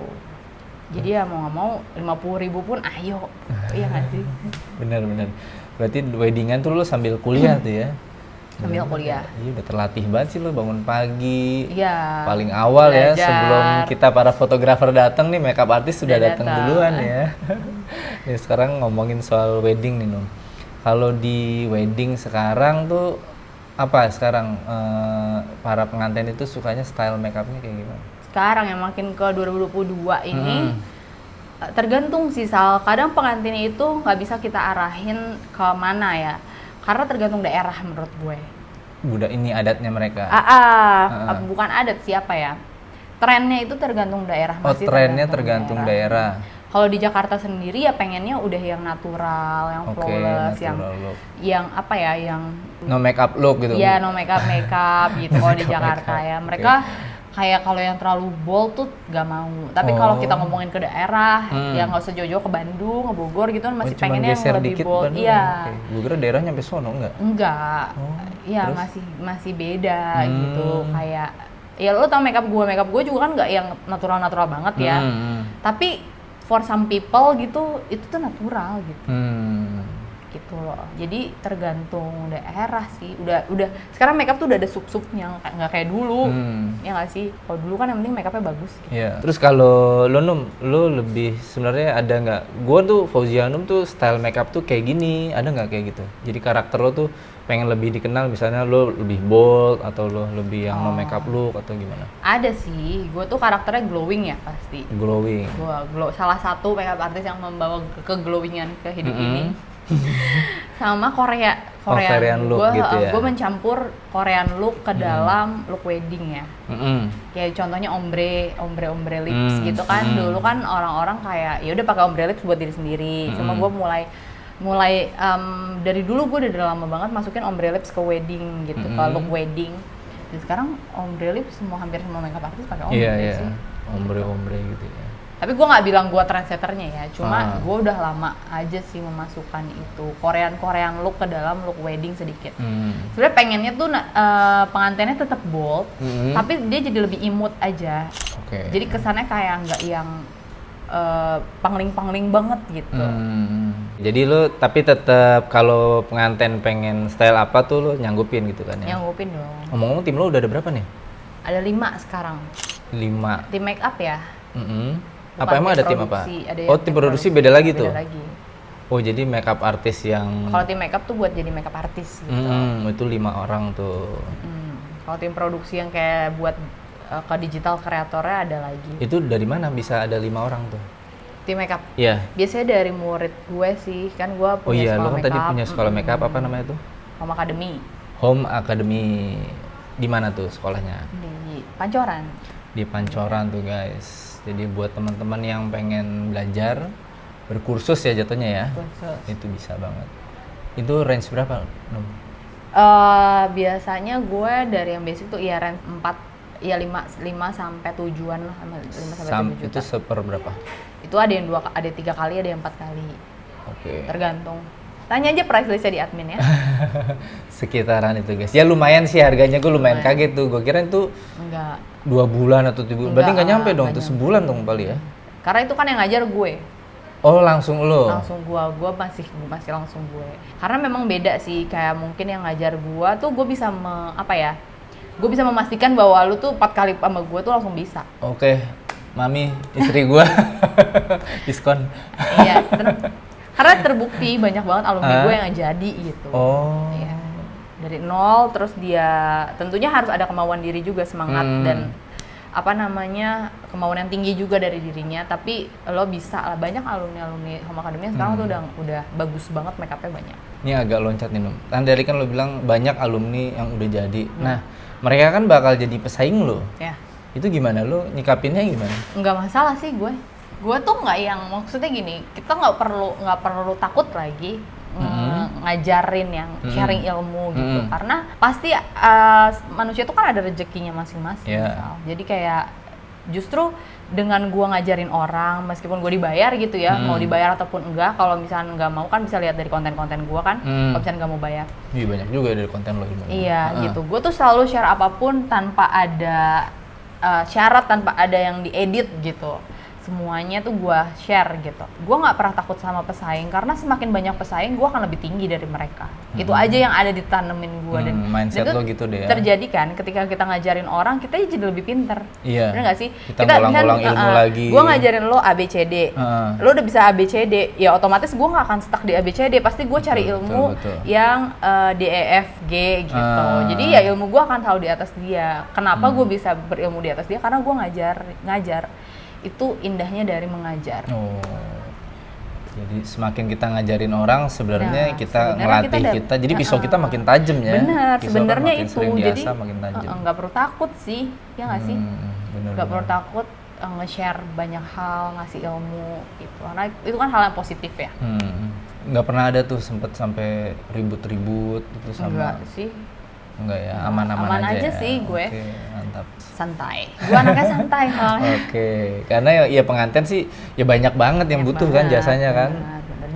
Jadi ya mau nggak mau 50.000 pun ayo, iya nggak sih? Bener. Berarti weddingan tuh lo sambil kuliah tuh ya? Sambil kuliah. Iya udah terlatih banget sih lo bangun pagi. Iya. Paling awal belajar. Ya sebelum kita para fotografer datang nih, makeup artist sudah datang duluan ya. Nih sekarang ngomongin soal wedding nih Num. Kalau di wedding sekarang tuh apa sekarang para pengantin itu sukanya style makeupnya kayak gimana? Sekarang yang makin ke 2022 ini tergantung sih Sal. Kadang pengantin itu nggak bisa kita arahin ke mana ya, karena tergantung daerah menurut gue. Ini adatnya mereka? Bukan adat siapa ya. Trennya itu tergantung daerah. Masih trennya tergantung daerah. Kalau di Jakarta sendiri ya pengennya udah yang natural, yang flawless, yang apa ya, yang no makeup look gitu. Iya, no makeup gitu kalau di Jakarta ya. Mereka kayak kalau yang terlalu bold tuh gak mau. Tapi kalau kita ngomongin ke daerah, ya nggak usah jauh-jauh ke Bandung, ke Bogor gitu kan masih pengennya yang lebih bold. Iya. Gue kira daerahnya sampai sono enggak? Enggak. Iya, masih beda gitu. Kayak ya lo tau makeup gue juga kan nggak yang natural banget ya. Tapi for some people gitu itu tuh natural gitu. Gitu loh. Jadi tergantung daerah sih. Udah sekarang makeup tuh udah ada sub-subnya, nggak kayak dulu. Ya nggak sih? Kalau dulu kan yang penting makeupnya bagus gitu. Iya. Terus kalau lo Num, lo lebih sebenarnya ada nggak? Gue tuh Fauzia Num tuh style makeup tuh kayak gini, ada nggak kayak gitu? Jadi karakter lo tuh pengen lebih dikenal, misalnya lo lebih bold atau lo lebih yang no makeup look atau gimana? Ada sih. Gue tuh karakternya glowing ya pasti. Glowing. Salah satu makeup artist yang membawa keglowingan ke hidup ini. Sama Korean Korean look gitu ya. Gue mencampur Korean look ke dalam look wedding ya. Kayak contohnya ombre lips gitu kan. Dulu kan orang-orang kayak ya udah pakai ombre lips buat diri sendiri. Cuma gue mulai dari dulu gue udah lama banget masukin ombre lips ke wedding gitu, ke look wedding. Dan sekarang ombre lips hampir semua makeup artist pakai ombre sih. Ombre gitu ya. Tapi gue nggak bilang gue trendsetternya ya, cuma gue udah lama aja sih memasukkan itu Korean look ke dalam look wedding sedikit. Sebenarnya pengennya tuh pengantinnya tetap bold, tapi dia jadi lebih imut aja. Jadi kesannya kayak nggak yang pangling banget gitu. Jadi lu tapi tetap kalau pengantin pengen style apa tuh lu nyanggupin gitu kan ya? Nyanggupin dong. Ngomong-ngomong tim lu udah ada berapa nih? Ada 5 sekarang. 5. Tim make up ya. Apa emang ada tim apa? Ada tim produksi beda lagi tuh? Beda lagi. Oh jadi makeup artis yang... Kalau tim makeup tuh buat jadi makeup artis gitu. Itu 5 orang tuh. Kalau tim produksi yang kayak buat ke digital kreatornya ada lagi. Itu dari mana bisa ada 5 orang tuh? Tim makeup? Iya. Biasanya dari murid gue sih, kan gue punya sekolah lu kan makeup. tadi punya sekolah makeup apa namanya tuh? Home Academy. Home Academy. Di mana tuh sekolahnya? Di Pancoran. Di Pancoran tuh guys. Jadi buat teman-teman yang pengen belajar berkursus ya jatuhnya ya. Kursus. Itu bisa banget. Itu range berapa? Biasanya gue dari yang basic tuh ya range 4 ya 5 sampai 7-an lah, 5 sampai 7 juta. Itu seper berapa? Itu ada yang 3 kali, ada yang 4 kali. Tergantung. Tanya aja price listnya di admin ya. Sekitaran itu guys. Ya lumayan sih harganya, gue lumayan kaget tuh. Gue kira itu enggak 2 bulan atau 3 bulan. Berarti nggak nyampe dong, itu sebulan dong kali ya. Karena itu kan yang ngajar gue. Oh langsung lo? Langsung gue masih langsung gue. Karena memang beda sih, kayak mungkin yang ngajar gue tuh gue bisa gue bisa memastikan bahwa lu tuh 4 kali sama gue tuh langsung bisa. Oke, Mami, istri gue diskon. Iya, karena terbukti banyak banget alumni gue yang jadi gitu. Iya. Dari nol, terus dia tentunya harus ada kemauan diri juga, semangat dan kemauan yang tinggi juga dari dirinya. Tapi lo bisa lah, banyak alumni Home Academy sekarang tuh udah bagus banget, make up-nya banyak. Ini agak loncat nih, Num. Tadi kan lo bilang banyak alumni yang udah jadi. Nah, mereka kan bakal jadi pesaing lo. Ya. Itu gimana? Lo nyikapinnya gimana? Nggak masalah sih gue tuh nggak yang, maksudnya gini, kita nggak perlu takut lagi ngajarin yang sharing ilmu gitu, karena pasti manusia tuh kan ada rezekinya masing-masing. Jadi kayak justru dengan gue ngajarin orang, meskipun gue dibayar gitu ya, mau dibayar ataupun enggak, kalau misalnya nggak mau kan bisa lihat dari konten-konten gue kan, kalau misalnya nggak mau bayar. Iya banyak juga dari konten lo ilmu. Iya gitu, gue tuh selalu share apapun tanpa ada syarat, tanpa ada yang diedit gitu. Semuanya tuh gue share gitu. Gue nggak pernah takut sama pesaing, karena semakin banyak pesaing gue akan lebih tinggi dari mereka. Itu aja yang ada ditanemin gue. Dan mindset itu lo gitu deh ya. Terjadi kan ketika kita ngajarin orang, kita jadi lebih pinter. Iya. Bener nggak sih? Kita ngulang-ngulang ilmu lagi. Gue ngajarin lo ABCD, lo udah bisa ABCD, ya otomatis gue nggak akan stuck di ABCD. Pasti gue cari ilmu yang DEFG gitu. Jadi ya ilmu gue akan selalu di atas dia. Kenapa gue bisa berilmu di atas dia? Karena gue ngajar. Itu indahnya dari mengajar. Jadi semakin kita ngajarin orang, sebenarnya kita ngelatih kita. Jadi pisau kita makin tajam ya. Bener, sebenarnya kan itu. Jadi makin tajam. Nggak perlu takut sih, ya nggak sih? Nggak perlu takut nge-share banyak hal, ngasih ilmu gitu. Karena itu kan hal yang positif ya. Nggak pernah ada tuh sempet sampai ribut-ribut itu sama. Enggak sih. Enggak ya, aman-aman aja ya. sih gue. Oke, mantap. Santai. Gue anaknya santai malah. Oke, karena ya pengantin sih ya banyak banget yang butuh kan jasanya kan. Benar.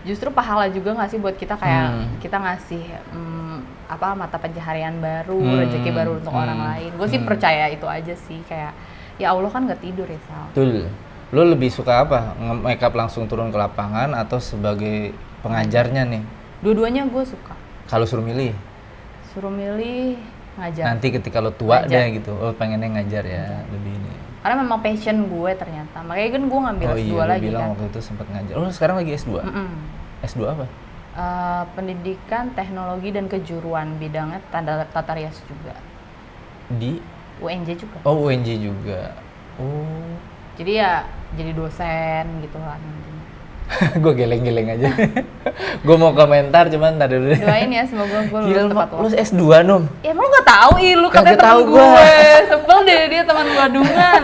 Justru pahala juga nggak sih buat kita, kayak kita ngasih mata pencaharian baru, rezeki baru untuk orang lain. Gue sih percaya itu aja sih, kayak ya Allah kan nggak tidur ya Sal. Betul. Lo lebih suka apa? Makeup langsung turun ke lapangan atau sebagai pengajarnya nih? Dua-duanya gue suka. Kalau suruh milih? Suruh milih ngajar. Nanti ketika lo tua deh gitu, lo pengennya ngajar ya, lebih ini. Karena memang passion gue ternyata, makanya kan gue ngambil S2 lagi bilang kan. waktu itu sempat ngajar. Oh sekarang lagi S2? S2 apa? Pendidikan, teknologi, dan kejuruan, bidangnya tata rias juga. Di? UNJ juga. Oh UNJ juga. Oh. Jadi ya jadi dosen gitu lah nantinya. Gue geleng-geleng aja. Gue mau komentar cuman ntar dulu deh. Doain ya semoga gue Gila, lulus tepat lu waktu. S2 Num. Ya emang lu gak tahu lu Kagak katanya tahu temen gua. gue. Sebel deh dia teman Badungan.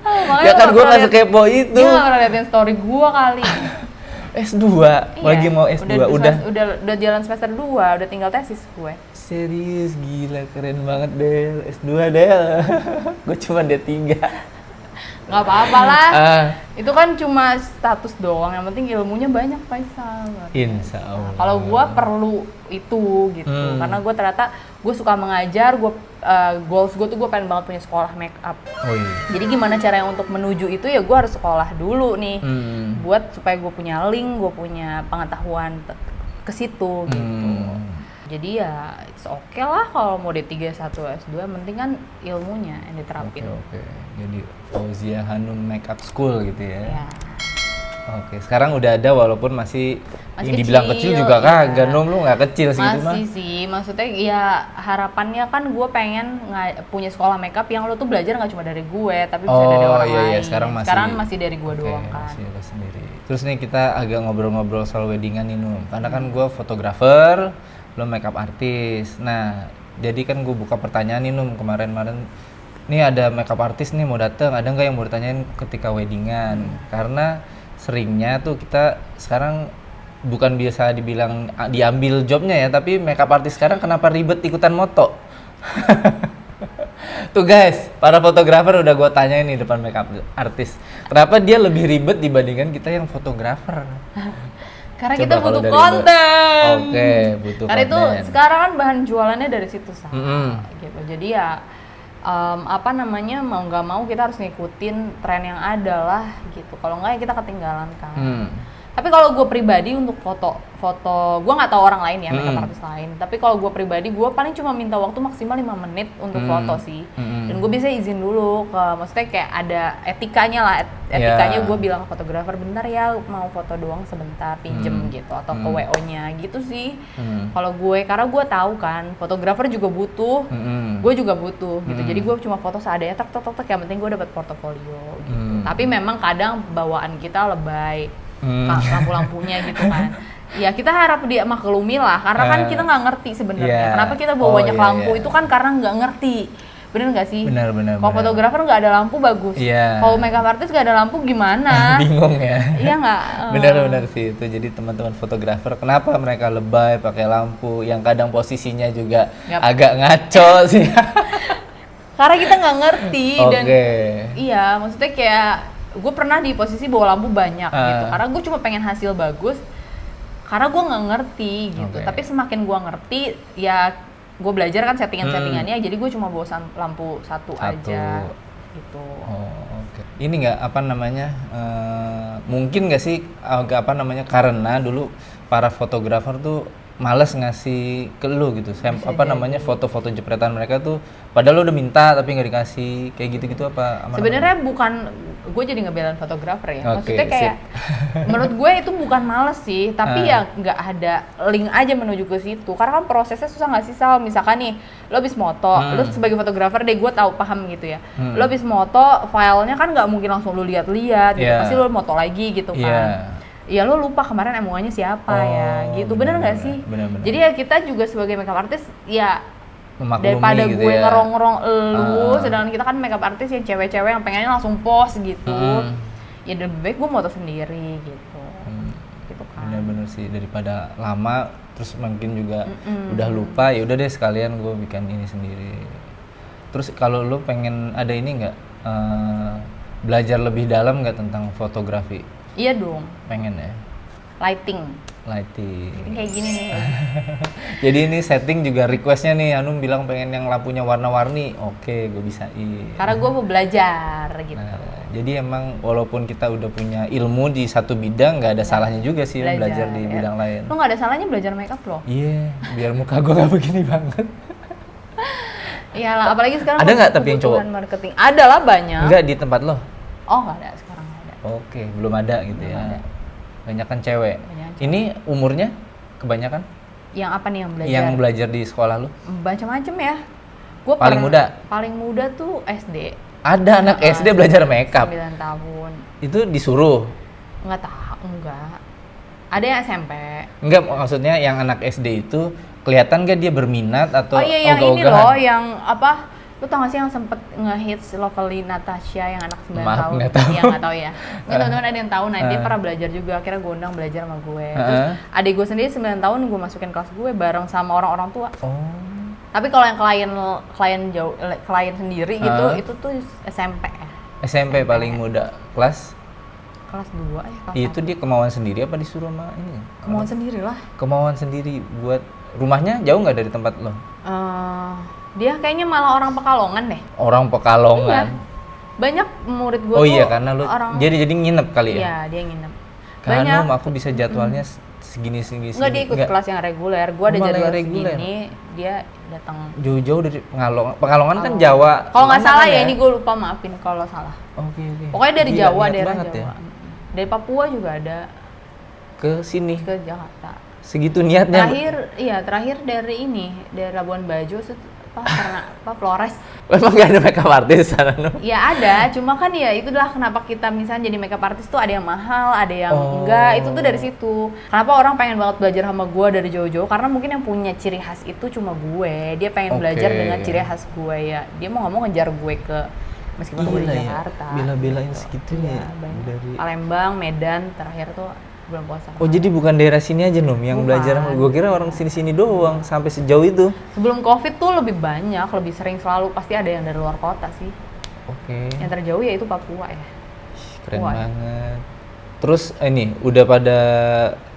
Makanya Ya lu kan gue pernah gak liat- sekepo itu. Dia gak pernah liatin story gue kali. S2, Iya, lagi mau S2 udah. Udah jalan semester 2, udah tinggal tesis gue. Serius, gila keren banget Del. S2 Del. Gue cuma D3. Nggak apa-apa lah. Ah, Itu kan cuma status doang, yang penting ilmunya banyak Faisal. insya Allah. Kalau gue perlu itu gitu, karena gue ternyata gue suka mengajar, goals gue tuh gue pengen banget punya sekolah make up. Oh iya. Jadi gimana caranya untuk menuju itu ya gue harus sekolah dulu nih, buat supaya gue punya link, gue punya pengetahuan ke situ gitu. Jadi ya it's okay lah kalau mau D3, S1, S2, yang penting kan ilmunya yang diterapin. Oke. Jadi Fauzia Hanum Makeup School gitu ya. Ya. Oke, sekarang udah ada walaupun masih Masih dibilang kecil, kecil juga iya. kagak Num, lu nggak kecil segitu mah. Masih sih, maksudnya ya harapannya kan gue pengen punya sekolah makeup yang lo tuh belajar nggak cuma dari gue, tapi bisa dari orang iya, lain. sekarang masih dari gue Oke, doang kan. masih lo sendiri. Terus nih kita agak ngobrol-ngobrol soal weddingan nih Num. Karena kan gue fotografer, lo makeup artis. Nah, jadi kan gue buka pertanyaan nih Num kemarin. Nih ada makeup artis nih mau datang, ada nggak yang mau ditanyain ketika weddingan? Karena seringnya tuh kita sekarang bukan biasa dibilang diambil jobnya ya, tapi makeup artis sekarang kenapa ribet ikutan moto? Tuh guys, para fotografer udah gue tanyain nih depan makeup artis, kenapa dia lebih ribet dibandingkan kita yang fotografer? Karena Coba kita kalau butuh dari konten. Oke, butuh Karena itu konten. sekarang kan bahan jualannya dari situ Sah. Mm-mm. Gitu. Jadi ya mau nggak mau kita harus ngikutin tren yang ada lah gitu. Kalau nggak ya kita ketinggalan kan. Tapi kalau gue pribadi untuk foto, gue nggak tahu orang lain ya, makeup artis lain. Tapi kalau gue pribadi, gue paling cuma minta waktu maksimal 5 menit untuk foto sih. Dan gue biasanya izin dulu ke, maksudnya kayak ada etikanya lah, etikanya gue bilang ke fotografer bentar ya, mau foto doang sebentar, pinjem gitu, atau ke WO-nya gitu sih. Kalau gue, karena gue tahu kan, fotografer juga butuh, gue juga butuh gitu. Jadi gue cuma foto seadanya, tek, yang penting gue dapat portofolio gitu. Tapi memang kadang bawaan kita lebay. Lampu-lampunya gitu kan. Ya kita harap dia maklumi lah, karena kan kita nggak ngerti sebenarnya. Kenapa kita bawa banyak lampu itu kan karena nggak ngerti. Bener nggak sih? Benar. Kalau fotografer nggak ada lampu bagus. Kalau makeup artist nggak ada lampu gimana? Bingung ya. Iya nggak? Benar sih itu. Jadi teman-teman fotografer, kenapa mereka lebay pakai lampu yang kadang posisinya juga agak ngaco sih? Karena kita nggak ngerti dan Oke. iya, maksudnya kayak gue pernah di posisi bawa lampu banyak gitu, karena gue cuma pengen hasil bagus, karena gue nggak ngerti gitu. Tapi semakin gue ngerti, ya gue belajar kan settingannya, jadi gue cuma bawa lampu satu aja gitu. Ini nggak mungkin nggak sih karena dulu para fotografer tuh males ngasih ke lu gitu, foto-foto jepretan mereka tuh, padahal lu udah minta tapi nggak dikasih, kayak gitu-gitu apa? Sebenarnya bukan, gue jadi ngebelain fotografer ya, maksudnya kayak menurut gue itu bukan males sih, tapi ya nggak ada link aja menuju ke situ, karena kan prosesnya susah nggak sih Sal. Misalkan nih, lo habis moto, lo sebagai fotografer deh, gue paham gitu ya, lo habis moto, filenya kan nggak mungkin langsung lo lihat-lihat, gitu. Pasti lo moto lagi gitu kan. Ya lo lupa kemarin MO-nya siapa ya gitu, bener nggak sih? Bener. Jadi ya kita juga sebagai makeup artist ya Memaklumi daripada gitu gue ya. ngerong-ngerong elu, sedangkan kita kan makeup artist yang cewek-cewek yang pengennya langsung post gitu. Ya lebih baik gue moto sendiri gitu. Gitu kan. Bener sih, daripada lama terus mungkin juga udah lupa, ya udah deh sekalian gue bikin ini sendiri. Terus kalau lo pengen ada ini nggak belajar lebih dalam nggak tentang fotografi? Iya dong. Pengen ya. Lighting kayak gini nih. Jadi ini setting juga requestnya nih, Hanum bilang pengen yang lampunya warna-warni. Oke, gue bisain. Karena gue mau belajar gitu. Jadi emang walaupun kita udah punya ilmu di satu bidang, nggak ada salahnya juga sih belajar di bidang lain. Lo nggak ada salahnya belajar makeup lo. Iya, biar muka gue nggak begini banget. Iyalah, apalagi sekarang ada nggak tapi yang cowok? Marketing. Ada lah banyak. Enggak di tempat lo? Oh nggak ada, sekarang nggak ada. Oke, belum ada gitu belum ya. Ada. Banyakan cewek. Banyakan cewek. Ini umurnya kebanyakan? Yang apa nih yang belajar? Yang belajar di sekolah lo? Macam-macam ya. Gua paling muda? Paling muda tuh SD. Ada anak SD belajar makeup? 9 tahun. Itu disuruh? Nggak tahu. Enggak. Ada yang SMP. Enggak, maksudnya yang anak SD itu kelihatan gak dia berminat atau Oh iya, yang ini ogah-ogahan? loh, yang apa? Lu tau gak sih yang sempet nge-hits Lovely Natasha yang anak 9 Maaf, tahun? nggak tahu. Iya nggak tahu ya. Ini teman-teman ada yang tahu, nah dia pernah belajar juga, akhirnya gue undang belajar sama gue. Terus adik gue sendiri 9 tahun gue masukin kelas gue bareng sama orang-orang tua. Oh. Tapi kalau yang klien sendiri gitu, itu tuh SMP ya. SMP paling muda kelas. Kelas 2 ya, kelas Itu dia kemauan sendiri apa disuruh sama ini? kemauan sendiri lah. Kemauan sendiri buat rumahnya jauh nggak dari tempat lo? Dia kayaknya malah orang Pekalongan deh. Orang Pekalongan. Iya. Banyak murid gue Oh tuh iya, karena lu orang. jadi nginep kali ya? Iya, dia nginep. Karena Banyak. aku bisa jadwalnya segini. Enggak, dia ikut kelas yang reguler. Gue ada Oh, malah jadwal yang reguler. segini, dia datang. Jauh-jauh dari Pekalongan kan Jawa. Kalau nggak Mana salah kan ya, ini gue lupa, maafin kalau salah. Oke. Pokoknya dari Gila, Jawa, niat daerah banget Jawa. ya. Dari Papua juga ada Ke sini. ke Jakarta. Segitu niatnya. Terakhir dari ini, dari Labuan Bajo, karena Flores. Emang gak ada makeup artist sana no? Ya ada, cuma kan ya itulah kenapa kita misalnya jadi makeup artist tuh ada yang mahal, ada yang Oh. enggak, itu tuh dari situ. Kenapa orang pengen banget belajar sama gue dari jauh-jauh? Karena mungkin yang punya ciri khas itu cuma gue. Dia pengen belajar dengan ciri khas gue ya. Dia mau nggak mau ngejar gue ke meskipun gue di Jakarta. Bela-belain gitu. segitunya. Iya, banyak. Dari... Palembang, Medan, terakhir tuh bulan puasa. Oh jadi bukan daerah sini aja Num yang Bukan. belajar sama gue kira orang sini-sini doang sampai sejauh itu. Sebelum COVID tuh lebih banyak, lebih sering selalu pasti ada yang dari luar kota sih. Oke. Yang terjauh ya itu Papua ya. Keren Wah. banget. Terus ini udah pada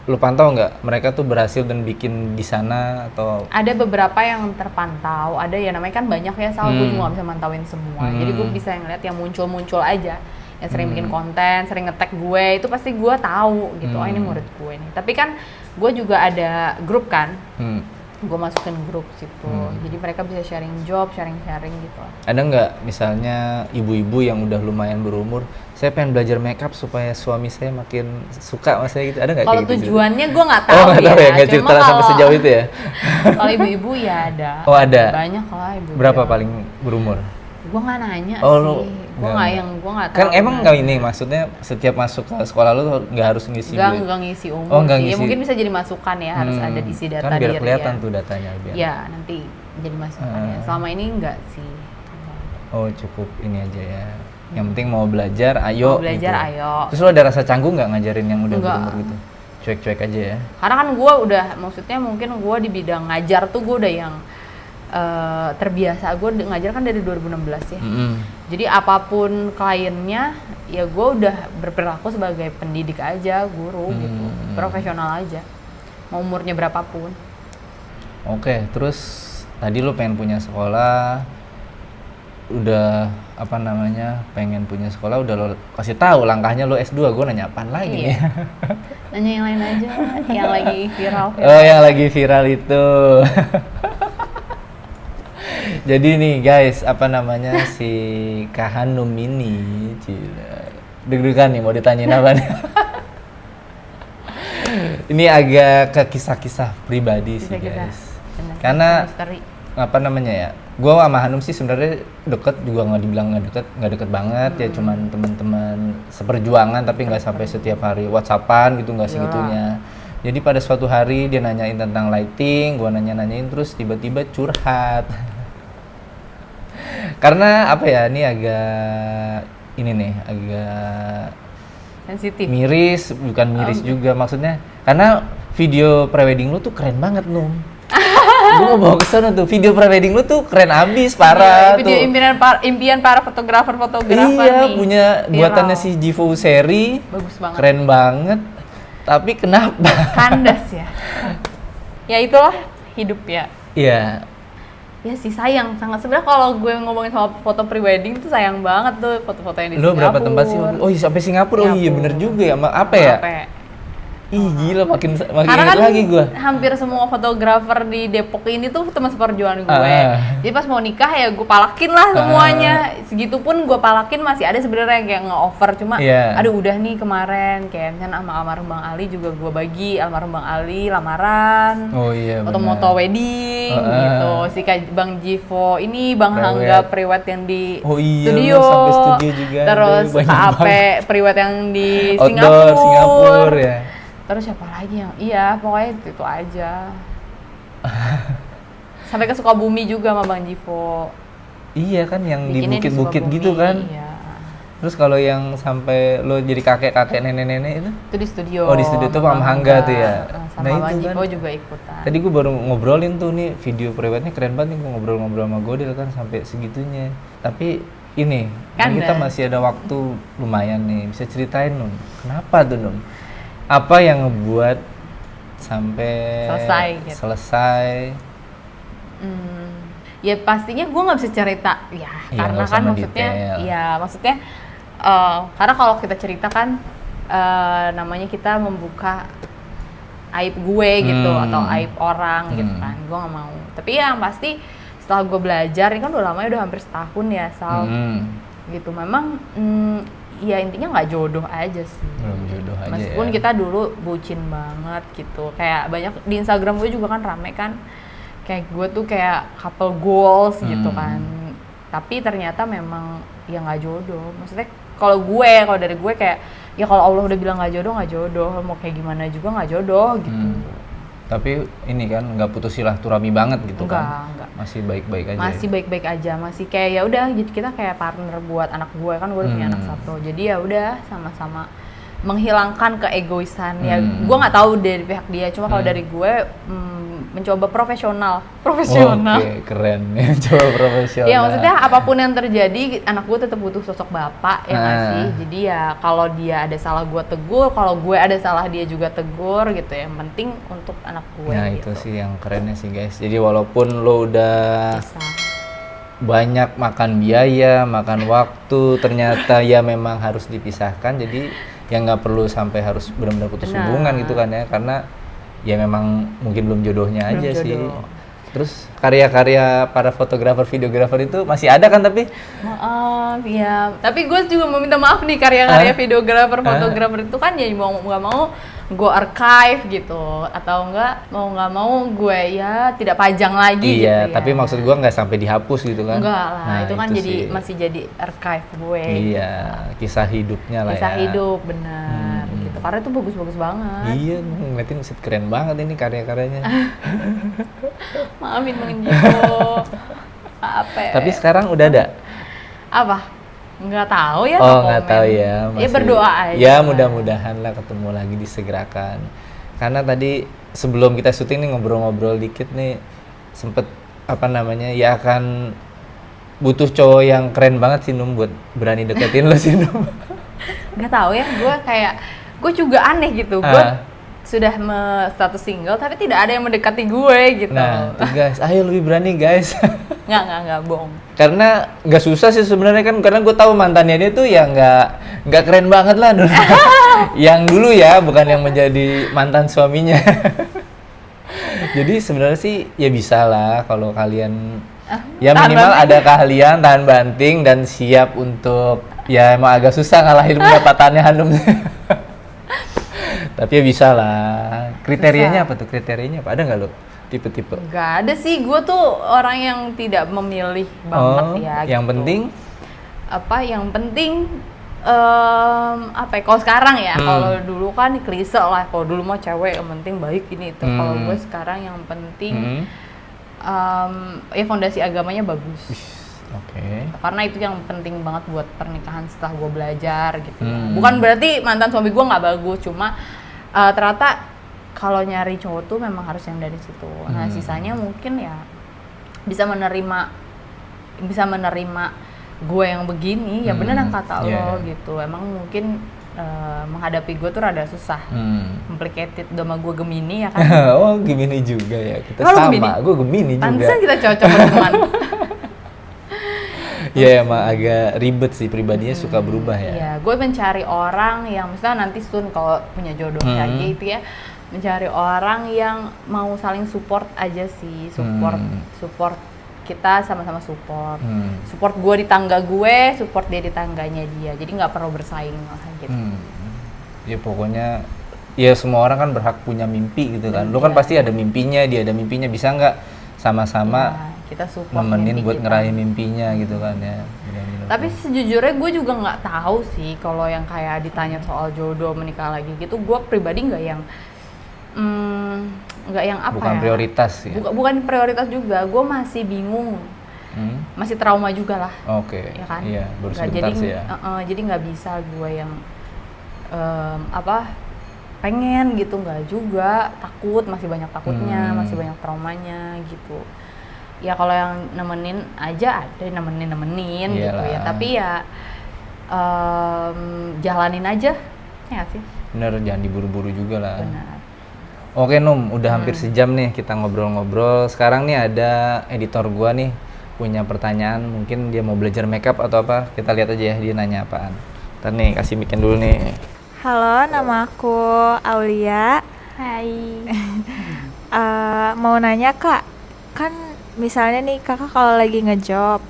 lu pantau nggak mereka tuh berhasil dan bikin di sana atau? Ada beberapa yang terpantau, ada ya namanya kan banyak ya, soal gue juga gak bisa mantauin semua. Jadi gue bisa ngeliat yang muncul-muncul aja, yang sering bikin konten, sering nge-tag gue, itu pasti gue tahu gitu. Oh ini murid gue nih. Tapi kan gue juga ada grup kan, gue masukin grup situ. Jadi mereka bisa sharing job, sharing gitu. Ada nggak misalnya ibu-ibu yang udah lumayan berumur, saya pengen belajar makeup supaya suami saya makin suka sama saya gitu, ada nggak? Kalau kayak gitu? tujuannya gue nggak tahu Nggak tahu ya, nggak Cuma cerita sampai sejauh itu ya? kalau ibu-ibu ya ada. Oh ada. Banyak lah ibu. Berapa paling berumur? Gue nggak nanya Oh, sih. lu Gue nggak- nggak yang gue nggak tahu. Kan emang nggak ini maksudnya setiap masuk ke sekolah lu nggak harus ngisi duit? Nggak ngisi umur Oh, nggak sih. Ya, ngisi. mungkin bisa jadi masukan ya, harus ada isi data kan biar diri kelihatan ya. tuh datanya biar. Ya nanti jadi masukan ya. Selama ini enggak sih. Oh cukup ini aja ya. Yang penting mau belajar, ayo. Mau belajar, gitu. ayo. Terus lu ada rasa canggung nggak ngajarin yang udah Nggak. berumur gitu? Cuek-cuek aja ya. Karena kan gue udah, maksudnya mungkin gue di bidang ngajar tuh gue udah yang terbiasa. Gue ngajar kan dari 2016 ya. Jadi apapun kliennya, ya gue udah berperilaku sebagai pendidik aja, guru gitu, profesional aja. Mau umurnya berapapun. Oke, terus tadi lu pengen punya sekolah, udah apa namanya pengen punya sekolah, udah lo kasih tahu langkahnya lo S2, gue nanya apaan lagi nih? Iya. Nanya yang lain aja, yang lagi viral. Oh yang lagi viral itu. Jadi nih guys, apa namanya si Kak Hanum ini, cila, deg-degan nih mau ditanyain apa nih? Ini agak ke kisah-kisah pribadi sih Kisah-kisah. guys. Bener. Karena Misteri. apa namanya ya? Gua sama Hanum sih sebenarnya deket juga nggak dibilang nggak deket banget ya, cuman teman-teman seperjuangan tapi nggak sampai setiap hari WhatsAppan gitu, nggak segitunya. Jadi pada suatu hari dia nanyain tentang lighting, gua nanya-nanyain terus tiba-tiba curhat. Karena apa ya, ini agak Sensitif. miris, bukan miris juga maksudnya. Karena video prewedding lu tuh keren banget, Num. Gue mau bawa ke sana tuh, video prewedding lu tuh keren abis, parah Video tuh. impian para fotografer Iya, nih. punya buatannya Viral. si Jivo Seri. Bagus banget. Keren banget. Tapi kenapa? Kandas ya. Ya itulah hidup ya. Iya. Ya sih sayang sangat. Sebenarnya kalau gue ngomongin soal foto prewedding tuh sayang banget tuh foto-foto yang di Lu Singapura. berapa tempat sih? Oh iya, sampai Singapura. Oh iya, Singapura. bener juga ya. Apa ya? Ih gila, makin Karena ingat kan lagi gue. hampir semua fotografer di Depok ini tuh teman seperjuangan gue. Ah. Jadi pas mau nikah ya gue palakin lah semuanya. Segitupun gue palakin masih ada sebenarnya yang kayak nge-over, cuma Iya. aduh udah nih kemarin kayak misalnya sama almarhum Bang Ali juga gue bagi almarhum Bang Ali lamaran. Oh iya benar. Foto-moto wedding gitu. Si Bang Jivo ini Bang Priwet. Hangga Priwet yang di Oh iya, studio. lu sampai studio juga. Terus Aduh, banyak KAP banget. Priwet yang di Outdoor Singapura ya. Terus siapa lagi yang iya pokoknya itu aja. Sampai ke Sukabumi juga sama Bang Jivo. Iya kan yang di Bikinnya bukit-bukit Sukabumi, gitu kan. Iya. Terus kalau yang sampai lo jadi kakek-kakek nenek-nenek itu? Itu di studio. Oh di studio tuh Bang Hangga tuh ya. Sama Bang Jivo juga ikutan. Tadi gue baru ngobrolin tuh nih video prewednya keren banget nih, gue ngobrol-ngobrol sama Godel kan sampai segitunya. Tapi ini Kan kita dah. masih ada waktu lumayan nih, bisa ceritain Nun. Kenapa tuh Nun? Apa yang ngebuat sampai Selesai gitu. selesai? Ya pastinya gue nggak bisa cerita ya, Iya, karena nggak usah kan maksudnya mendetail. ya maksudnya karena kalau kita cerita kan namanya kita membuka aib gue gitu atau aib orang gitu kan, gue nggak mau. Tapi yang pasti setelah gue belajar ini kan udah lama ya, udah hampir setahun ya Sal, gitu memang ya intinya nggak jodoh aja sih. Belum jodoh aja Meskipun ya. kita dulu bucin banget gitu, kayak banyak di Instagram gue juga kan rame kan, kayak gue tuh kayak couple goals gitu kan. Tapi ternyata memang ya nggak jodoh. Maksudnya kalau dari gue kayak ya kalau Allah udah bilang nggak jodoh, mau kayak gimana juga nggak jodoh gitu. Tapi ini kan nggak putus silaturahmi banget gitu kan? Enggak. Masih baik-baik aja. Masih baik-baik aja, masih kayak ya udah gitu, kita kayak partner buat anak gue kan, gue udah punya anak satu. Jadi ya udah sama-sama menghilangkan keegoisan. Ya gue nggak tahu dari pihak dia, cuma kalau dari gue mencoba profesional. Oke, keren. Coba profesional. Ya maksudnya apapun yang terjadi, anak gue tetap butuh sosok bapak ya nggak sih. Jadi ya kalau dia ada salah gue tegur, kalau gue ada salah dia juga tegur gitu. Yang penting untuk anak gue. Nah gitu. itu sih yang kerennya sih guys. Jadi walaupun lo udah Bisa. banyak makan biaya, makan waktu, ternyata ya memang harus dipisahkan. Jadi ya nggak perlu sampai harus benar-benar putus Benar. hubungan gitu kan ya. Karena ya memang mungkin belum jodohnya Belum aja jodoh. sih. Terus karya-karya para fotografer, videografer itu masih ada kan tapi? Maaf ya, tapi gue juga mau minta maaf nih karya-karya videografer, fotografer itu kan ya mau nggak mau gue archive gitu, atau nggak mau gue ya tidak pajang lagi Iya, gitu ya. tapi maksud gua nggak sampai dihapus gitu kan? Enggak lah, Nah, itu kan jadi sih. masih jadi archive gue. Iya, kisah hidupnya lah Kisah ya. hidup benar gitu, karena itu bagus-bagus banget. Iya, gua ngeliatin set keren banget ini karya-karyanya. Maafin Bang Jiwo. Apa? Tapi sekarang udah ada? Apa? Nggak tahu ya. Oh, no nggak comment. tahu ya. Ya berdoa aja. Ya mudah-mudahan lah ketemu lagi disegerakan. Karena tadi sebelum kita syuting nih ngobrol-ngobrol dikit nih, sempet apa namanya ya akan butuh cowok yang keren banget sih Num buat berani deketin lo sih Num. Nggak tahu ya, gue juga aneh gitu. Gue sudah status single tapi tidak ada yang mendekati gue gitu. Nah, tuh guys, ayo lebih berani guys. Nggak bohong. Karena nggak susah sih sebenarnya kan, karena gue tahu mantannya dia tuh ya nggak keren banget lah dulu. Yang dulu ya, bukan yang menjadi mantan suaminya. Jadi sebenarnya sih ya bisa lah kalau kalian ya tahan minimal banting. ada keahlian tahan banting dan siap untuk ya emang agak susah ngalahin pendapatannya Hanum. Tapi ya bisa lah. Kriterianya apa tuh? Kriterianya apa? Ada nggak lo? Tipe-tipe? Nggak ada sih, gue tuh orang yang tidak memilih banget ya. Yang gitu. penting Yang penting apa ya? Kalau sekarang ya, kalau dulu kan klise lah. Kalau dulu mau cewek yang penting baik ini itu. Kalau gue sekarang yang penting ya fondasi agamanya bagus. Oke. Karena itu yang penting banget buat pernikahan setelah gue belajar gitu. Bukan berarti mantan suami gue nggak bagus, cuma ternyata kalau nyari cowok tuh memang harus yang dari situ. Nah sisanya mungkin ya bisa menerima gue yang begini, ya bener yang kata lo gitu. Emang mungkin menghadapi gue tuh rada susah, complicated. Sama gue Gemini ya kan. Oh Gemini juga ya, kita Oh, lu sama. Gemini? Gue Gemini juga. Pantesan kita cocok berteman. Iya emang agak ribet sih, pribadinya suka berubah ya. Iya, gue mencari orang yang misalnya nanti soon kalau punya jodoh kayak gitu ya, mencari orang yang mau saling support aja sih, support kita sama-sama support. Support gue di tangga gue, support dia di tangganya dia. Jadi nggak perlu bersaing lah gitu. Ya pokoknya ya semua orang kan berhak punya mimpi gitu kan. Lu kan pasti ada mimpinya, dia ada mimpinya, bisa nggak sama-sama kita support nemenin buat kita. ngeraih mimpinya gitu kan ya. Bener-bener. Tapi sejujurnya gue juga nggak tahu sih kalau yang kayak ditanya soal jodoh menikah lagi gitu, gue pribadi nggak yang apa bukan ya? prioritas ya. Bukan prioritas juga, gue masih bingung, masih trauma juga lah. Oke. Ya kan? Iya, baru Nggak, sebentar jadi, sih ya. jadi nggak bisa gue yang pengen gitu, nggak juga, takut, masih banyak takutnya, masih banyak traumanya gitu. Ya kalau yang nemenin aja ada nemenin gitu ya, tapi ya jalanin aja ya sih. Bener, jangan diburu-buru juga lah. Benar. Oke Num, udah hampir sejam nih kita ngobrol-ngobrol. Sekarang nih ada editor gua nih punya pertanyaan, mungkin dia mau belajar makeup atau apa. Kita lihat aja ya dia nanya apaan. Ntar nih kasih mic dulu nih. Halo, nama aku Aulia. Hai. Mau nanya Kak, kan misalnya nih Kakak kalau lagi ngejob,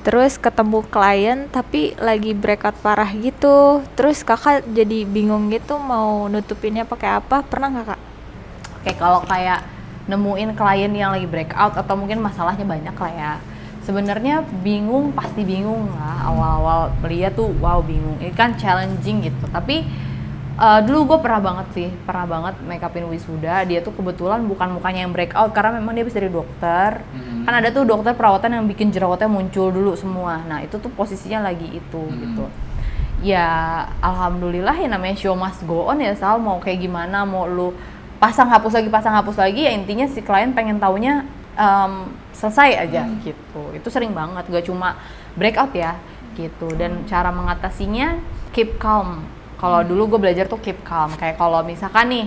terus ketemu klien tapi lagi breakout parah gitu, terus Kakak jadi bingung gitu mau nutupinnya pakai apa, pernah nggak Kak? Oke, kalau kayak nemuin klien yang lagi breakout atau mungkin masalahnya banyak lah ya. Sebenarnya bingung, pasti bingung lah. Awal-awal melihat tuh wow bingung. Ini kan challenging gitu. Tapi dulu gue pernah banget make upin wisuda. Dia tuh kebetulan bukan mukanya yang breakout karena memang dia bisa dari dokter. Kan ada tuh dokter perawatan yang bikin jerawatnya muncul dulu semua. Nah itu tuh posisinya lagi itu gitu. Ya alhamdulillah ya namanya show must go on ya Sal. Mau kayak gimana, mau lu pasang hapus lagi ya intinya si klien pengen taunya selesai aja gitu. Itu sering banget, gak cuma breakout ya gitu. Dan cara mengatasinya keep calm. Kalau dulu gue belajar tuh keep calm. Kayak kalau misalkan nih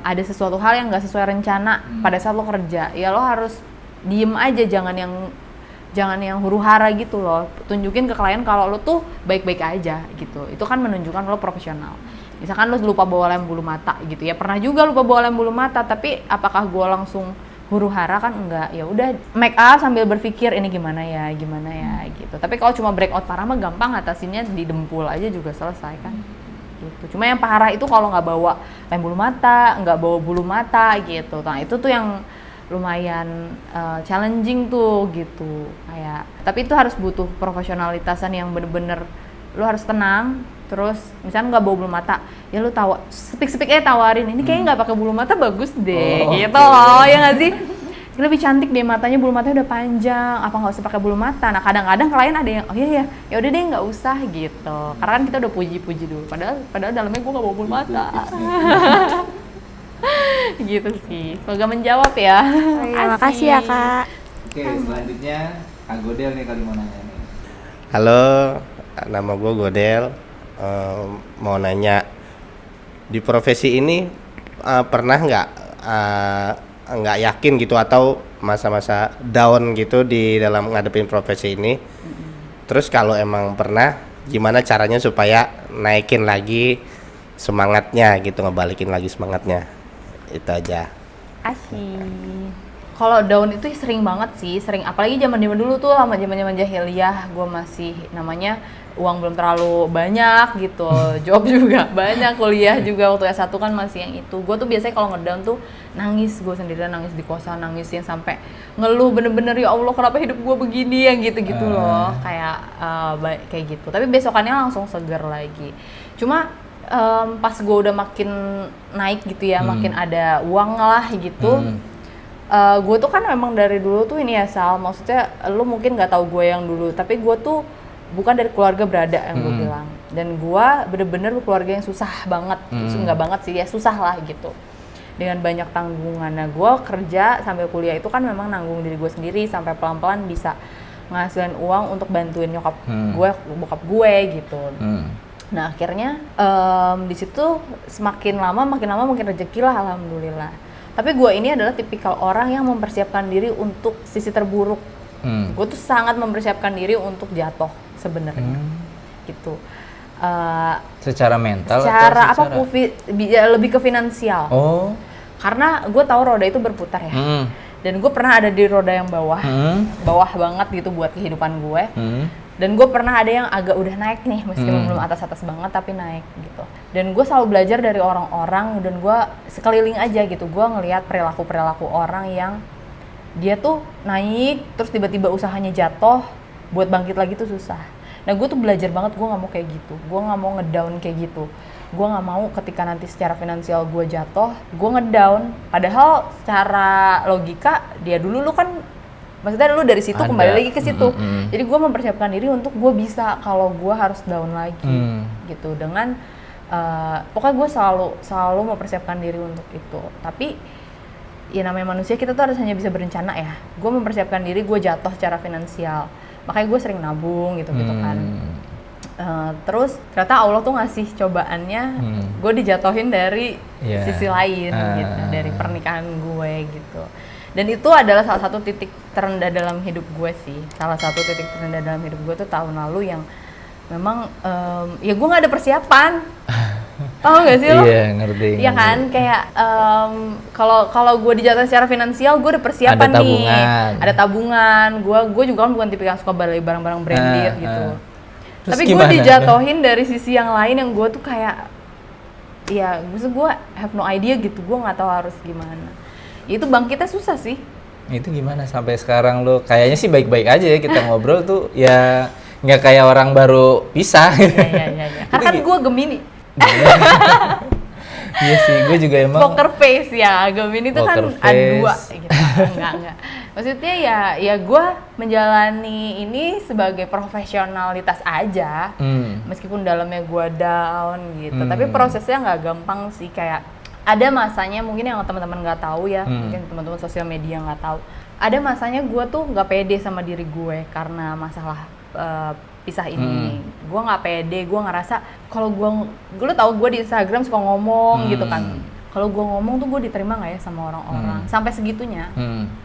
ada sesuatu hal yang gak sesuai rencana pada saat lo kerja, ya lo harus diem aja, jangan yang huru-hara gitu loh. Tunjukin ke klien kalau lo tuh baik-baik aja gitu. Itu kan menunjukkan lo profesional. Misalkan lo lupa bawa lem bulu mata gitu ya. Pernah juga lupa bawa lem bulu mata, tapi apakah gue langsung huru-hara? Kan enggak. Ya udah make up sambil berpikir ini gimana ya gitu. Tapi kalau cuma breakout parah mah gampang, atasinnya didempul aja juga selesai kan. Gitu. Cuma yang parah itu kalau nggak bawa lem bulu mata, nggak bawa bulu mata gitu. Nah itu tuh yang lumayan challenging tuh gitu. Kayak, tapi itu harus butuh profesionalitasan yang bener-bener lu harus tenang. Terus misalnya nggak bawa bulu mata, ya lu speak-speak aja tawarin, ini kayaknya nggak pakai bulu mata bagus deh, gitu loh, ya nggak sih? Lebih cantik deh matanya, bulu matanya udah panjang, apa nggak usah pakai bulu mata? Nah kadang-kadang klien ada yang oh iya ya udah deh nggak usah gitu, karena kan kita udah puji-puji dulu, padahal dalamnya gue nggak bawa bulu mata. Gitu sih, semoga menjawab ya. Oh iya, makasih ya Kak. Oke, selanjutnya Kak Godel nih kali mau nanya nih. Halo, nama gue Godel. Mau nanya, di profesi ini pernah nggak yakin gitu atau masa-masa down gitu di dalam ngadepin profesi ini? Terus kalau emang pernah, gimana caranya supaya naikin lagi semangatnya gitu, ngebalikin lagi semangatnya? Itu aja. Asyik. Kalau down itu sering banget sih, apalagi zaman dulu tuh, sama zaman jahiliyah, gue masih namanya uang belum terlalu banyak gitu, job juga banyak, kuliah juga waktu S1 kan masih yang itu. Gue tuh biasanya kalau ngedown tuh nangis, gue sendirian nangis di kosan, nangisin sampai ngeluh bener-bener ya Allah kenapa hidup gue begini, yang gitu-gitu loh, kayak gitu. Tapi besokannya langsung seger lagi. Cuma pas gue udah makin naik gitu ya, makin ada uang lah gitu. Gue tuh kan memang dari dulu tuh ini ya Sal, maksudnya lu mungkin nggak tahu gue yang dulu, tapi gue tuh bukan dari keluarga berada yang gue bilang, dan gue bener-bener keluarga yang susah banget, nggak banget sih ya, susah lah gitu, dengan banyak tanggungan. Nah gue kerja sambil kuliah itu kan memang nanggung diri gue sendiri sampai pelan-pelan bisa ngasilin uang untuk bantuin nyokap gue, bokap gue gitu. Nah akhirnya di situ semakin lama makin rezeki lah, alhamdulillah. Tapi gue ini adalah tipikal orang yang mempersiapkan diri untuk sisi terburuk Gue tuh sangat mempersiapkan diri untuk jatuh sebenarnya, gitu. Secara mental Secara atau apa? Lebih ke finansial. Oh. Karena gue tahu roda itu berputar ya. Dan gue pernah ada di roda yang bawah, bawah banget gitu buat kehidupan gue. Dan gue pernah ada yang agak udah naik nih, meskipun belum atas-atas banget tapi naik gitu. Dan gue selalu belajar dari orang-orang, dan gue sekeliling aja gitu. Gue ngelihat perilaku orang yang dia tuh naik, terus tiba-tiba usahanya jatuh, buat bangkit lagi tuh susah. Nah gue tuh belajar banget, gue nggak mau kayak gitu, gue nggak mau ngedown kayak gitu. Gue nggak mau ketika nanti secara finansial gue jatuh, gue ngedown. Padahal secara logika dia dulu lu kan, maksudnya lu dari situ kembali lagi ke situ. Jadi gue mempersiapkan diri untuk gue bisa kalau gue harus down lagi gitu. Dengan pokoknya gue selalu mempersiapkan diri untuk itu. Tapi ya namanya manusia, kita tuh harus hanya bisa berencana ya. Gue mempersiapkan diri gue jatuh secara finansial, makanya gue sering nabung gitu kan. Terus ternyata Allah tuh ngasih cobaannya, gue dijatuhin dari sisi lain gitu, dari pernikahan gue gitu. Dan itu adalah salah satu titik terendah dalam hidup gue sih. Salah satu titik terendah dalam hidup gue tuh tahun lalu, yang memang ya gue nggak ada persiapan. Tahu nggak sih lo? Iya, ngerti. Iya kan, kayak kalau gue dijatuhin secara finansial, gue ada persiapan ada nih. tabungan. Ada tabungan. Gue juga kan bukan tipe yang suka beli barang-barang branded gitu. Terus Tapi gue gimana? dijatuhin dari sisi yang lain, yang gue tuh kayak, ya maksud gue have no idea gitu. Gue nggak tahu harus gimana. Itu bangkitnya susah sih. Itu gimana sampai sekarang lo? Kayaknya sih baik-baik aja ya, kita ngobrol tuh ya nggak kayak orang baru pisah. Iya. Karena kan gue Gemini. Iya sih, gue juga emang Poker face ya, Gemini itu kan Poker A2 face. gitu. Enggak. Maksudnya ya gue menjalani ini sebagai profesionalitas aja. Meskipun dalamnya gue down gitu. Tapi prosesnya nggak gampang sih, kayak ada masanya mungkin yang teman-teman nggak tahu ya, mungkin teman-teman sosial media nggak tahu. Ada masanya gue tuh nggak pede sama diri gue karena masalah pisah ini. Gue nggak pede, gue ngerasa kalau gue tau gue di Instagram suka ngomong gitu kan. Kalau gue ngomong tuh gue diterima nggak ya sama orang-orang, sampai segitunya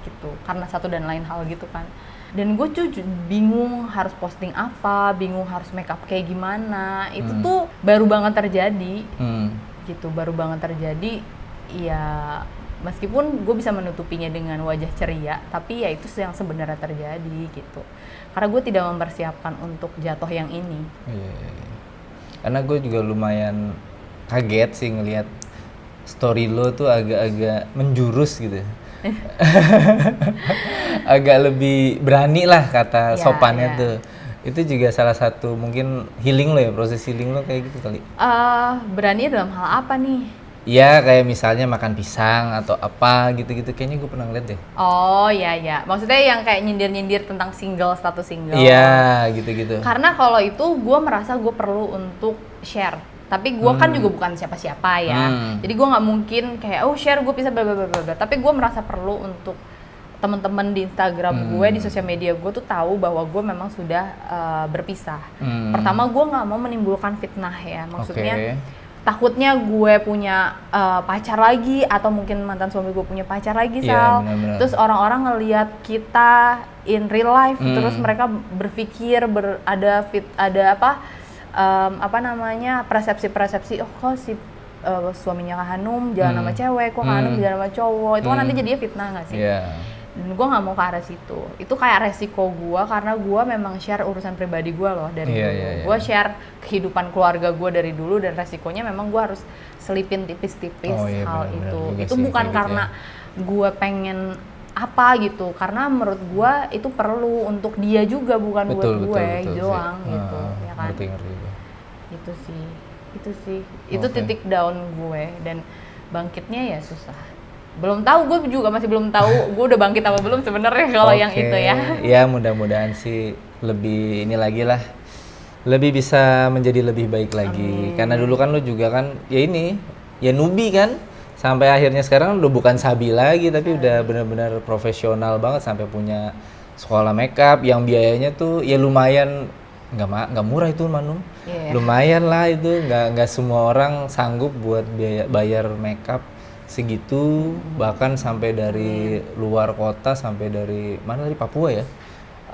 gitu, karena satu dan lain hal gitu kan. Dan gue tuh bingung harus posting apa, bingung harus make up kayak gimana. Itu tuh baru banget terjadi gitu, baru banget terjadi. Ya meskipun gue bisa menutupinya dengan wajah ceria, tapi ya itu yang sebenarnya terjadi gitu. Karena gue tidak mempersiapkan untuk jatuh yang ini. Iya. Karena gue juga lumayan kaget sih ngelihat story lo tuh agak-agak menjurus gitu. Agak lebih berani lah kata sopannya tuh. Itu juga salah satu mungkin healing lo ya, proses healing lo kayak gitu kali. Berani dalam hal apa nih? Iya, kayak misalnya makan pisang atau apa gitu-gitu, kayaknya gue pernah ngeliat deh. Oh iya, maksudnya yang kayak nyindir-nyindir tentang status single. Iya, gitu-gitu. Karena kalau itu gue merasa gue perlu untuk share. Tapi gue kan juga bukan siapa-siapa ya. Jadi gue nggak mungkin kayak share gue bisa bla bla bla. Tapi gue merasa perlu untuk teman-teman di Instagram gue, di sosial media gue tuh tahu bahwa gue memang sudah berpisah. Pertama, gue nggak mau menimbulkan fitnah ya. Maksudnya takutnya gue punya pacar lagi, atau mungkin mantan suami gue punya pacar lagi, Sal. Bener-bener. Terus orang-orang ngelihat kita in real life, terus mereka berpikir persepsi-persepsi, oh kok si suaminya Kak Hanum jalan sama cewek, kok Kak Hanum jalan sama cowok. Itu kan nanti jadinya fitnah nggak sih? Dan gue nggak mau ke arah situ. Itu kayak resiko gue, karena gue memang share urusan pribadi gue loh dari dulu. Gue share kehidupan keluarga gue dari dulu, dan resikonya memang gue harus selipin tipis-tipis hal itu. Itu bukan karena gue pengen apa gitu, karena menurut gue itu perlu untuk dia juga, bukan buat gue doang gitu, ya kan? Ngerti. Itu sih. Itu titik down gue, dan bangkitnya ya susah. Belum tahu, gue juga masih belum tahu gue udah bangkit apa belum sebenarnya kalau yang itu ya. Ya mudah-mudahan sih lebih ini lagi lah, lebih bisa menjadi lebih baik lagi. Karena dulu kan lu juga kan ya newbie kan, sampai akhirnya sekarang udah bukan sabi lagi, tapi udah benar-benar profesional banget, sampai punya sekolah makeup yang biayanya tuh ya lumayan, nggak murah itu Manum. Lumayan lah itu, nggak semua orang sanggup buat bayar makeup segitu, bahkan sampai dari luar kota, sampai dari mana, dari Papua ya,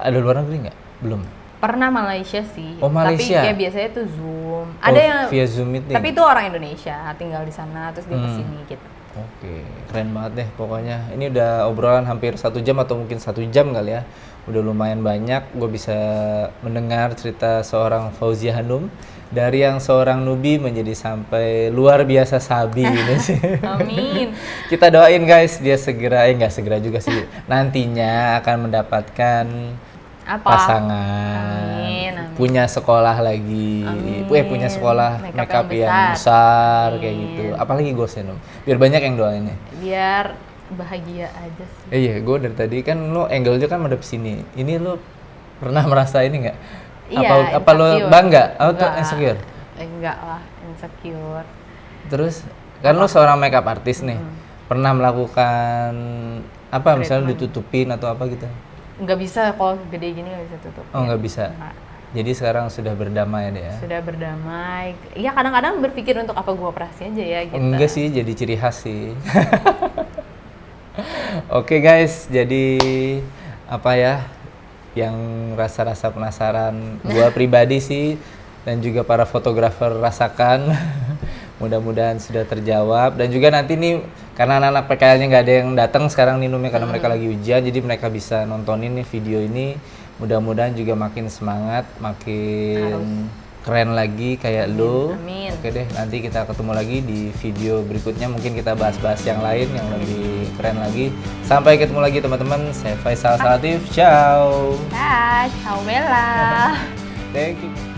Ada luar negeri nggak? Belum. Pernah Malaysia sih. Oh, Malaysia. Tapi ya biasanya tuh Zoom. Ada yang via Zoom meeting. tapi itu orang Indonesia tinggal di sana terus dia kesini gitu. Oke, keren banget deh pokoknya. Ini udah obrolan hampir 1 jam atau mungkin 1 jam kali ya. Udah lumayan banyak, gue bisa mendengar cerita seorang Fauzia Hanum. Dari yang seorang newbie menjadi sampai luar biasa sabi ini sih. Amin. Kita doain guys, dia segera, nggak segera juga sih. Nantinya akan mendapatkan Apa? pasangan, Amin, amin. punya sekolah lagi, Amin. punya sekolah Makeup makeup yang yang besar. besar kayak Amin. gitu. Apalagi goalsnya Num, biar banyak yang doain ya. Biar bahagia aja sih. Iya, gue dari tadi kan lo angle-nya kan madep sini. Ini lo pernah merasa ini nggak? Iya, Apa lo insecure. bangga atau Enggak. insecure? Enggak lah, insecure. Terus kan lo seorang makeup artist nih, pernah melakukan apa misalnya ditutupin atau apa gitu? Nggak bisa, kalau gede gini nggak bisa tutup. Oh nggak bisa. Nggak. Jadi sekarang sudah berdamai deh ya? Sudah berdamai. Iya kadang-kadang berpikir untuk apa gua operasi aja ya gitu. Enggak sih, jadi ciri khas sih. Oke guys, jadi apa ya yang rasa-rasa penasaran gua pribadi sih dan juga para fotografer rasakan. Mudah-mudahan sudah terjawab dan juga nanti nih karena anak-anak PKL-nya nggak ada yang datang sekarang nih Numi karena mereka lagi ujian, jadi mereka bisa nontonin nih video ini. Mudah-mudahan juga makin semangat, makin keren lagi kayak lo. Amin. Oke deh, nanti kita ketemu lagi di video berikutnya. Mungkin kita bahas-bahas yang lain yang lebih keren lagi. Sampai ketemu lagi teman-teman. Saya Faisal Salatif. Ciao. Ciao, Bella. Thank you.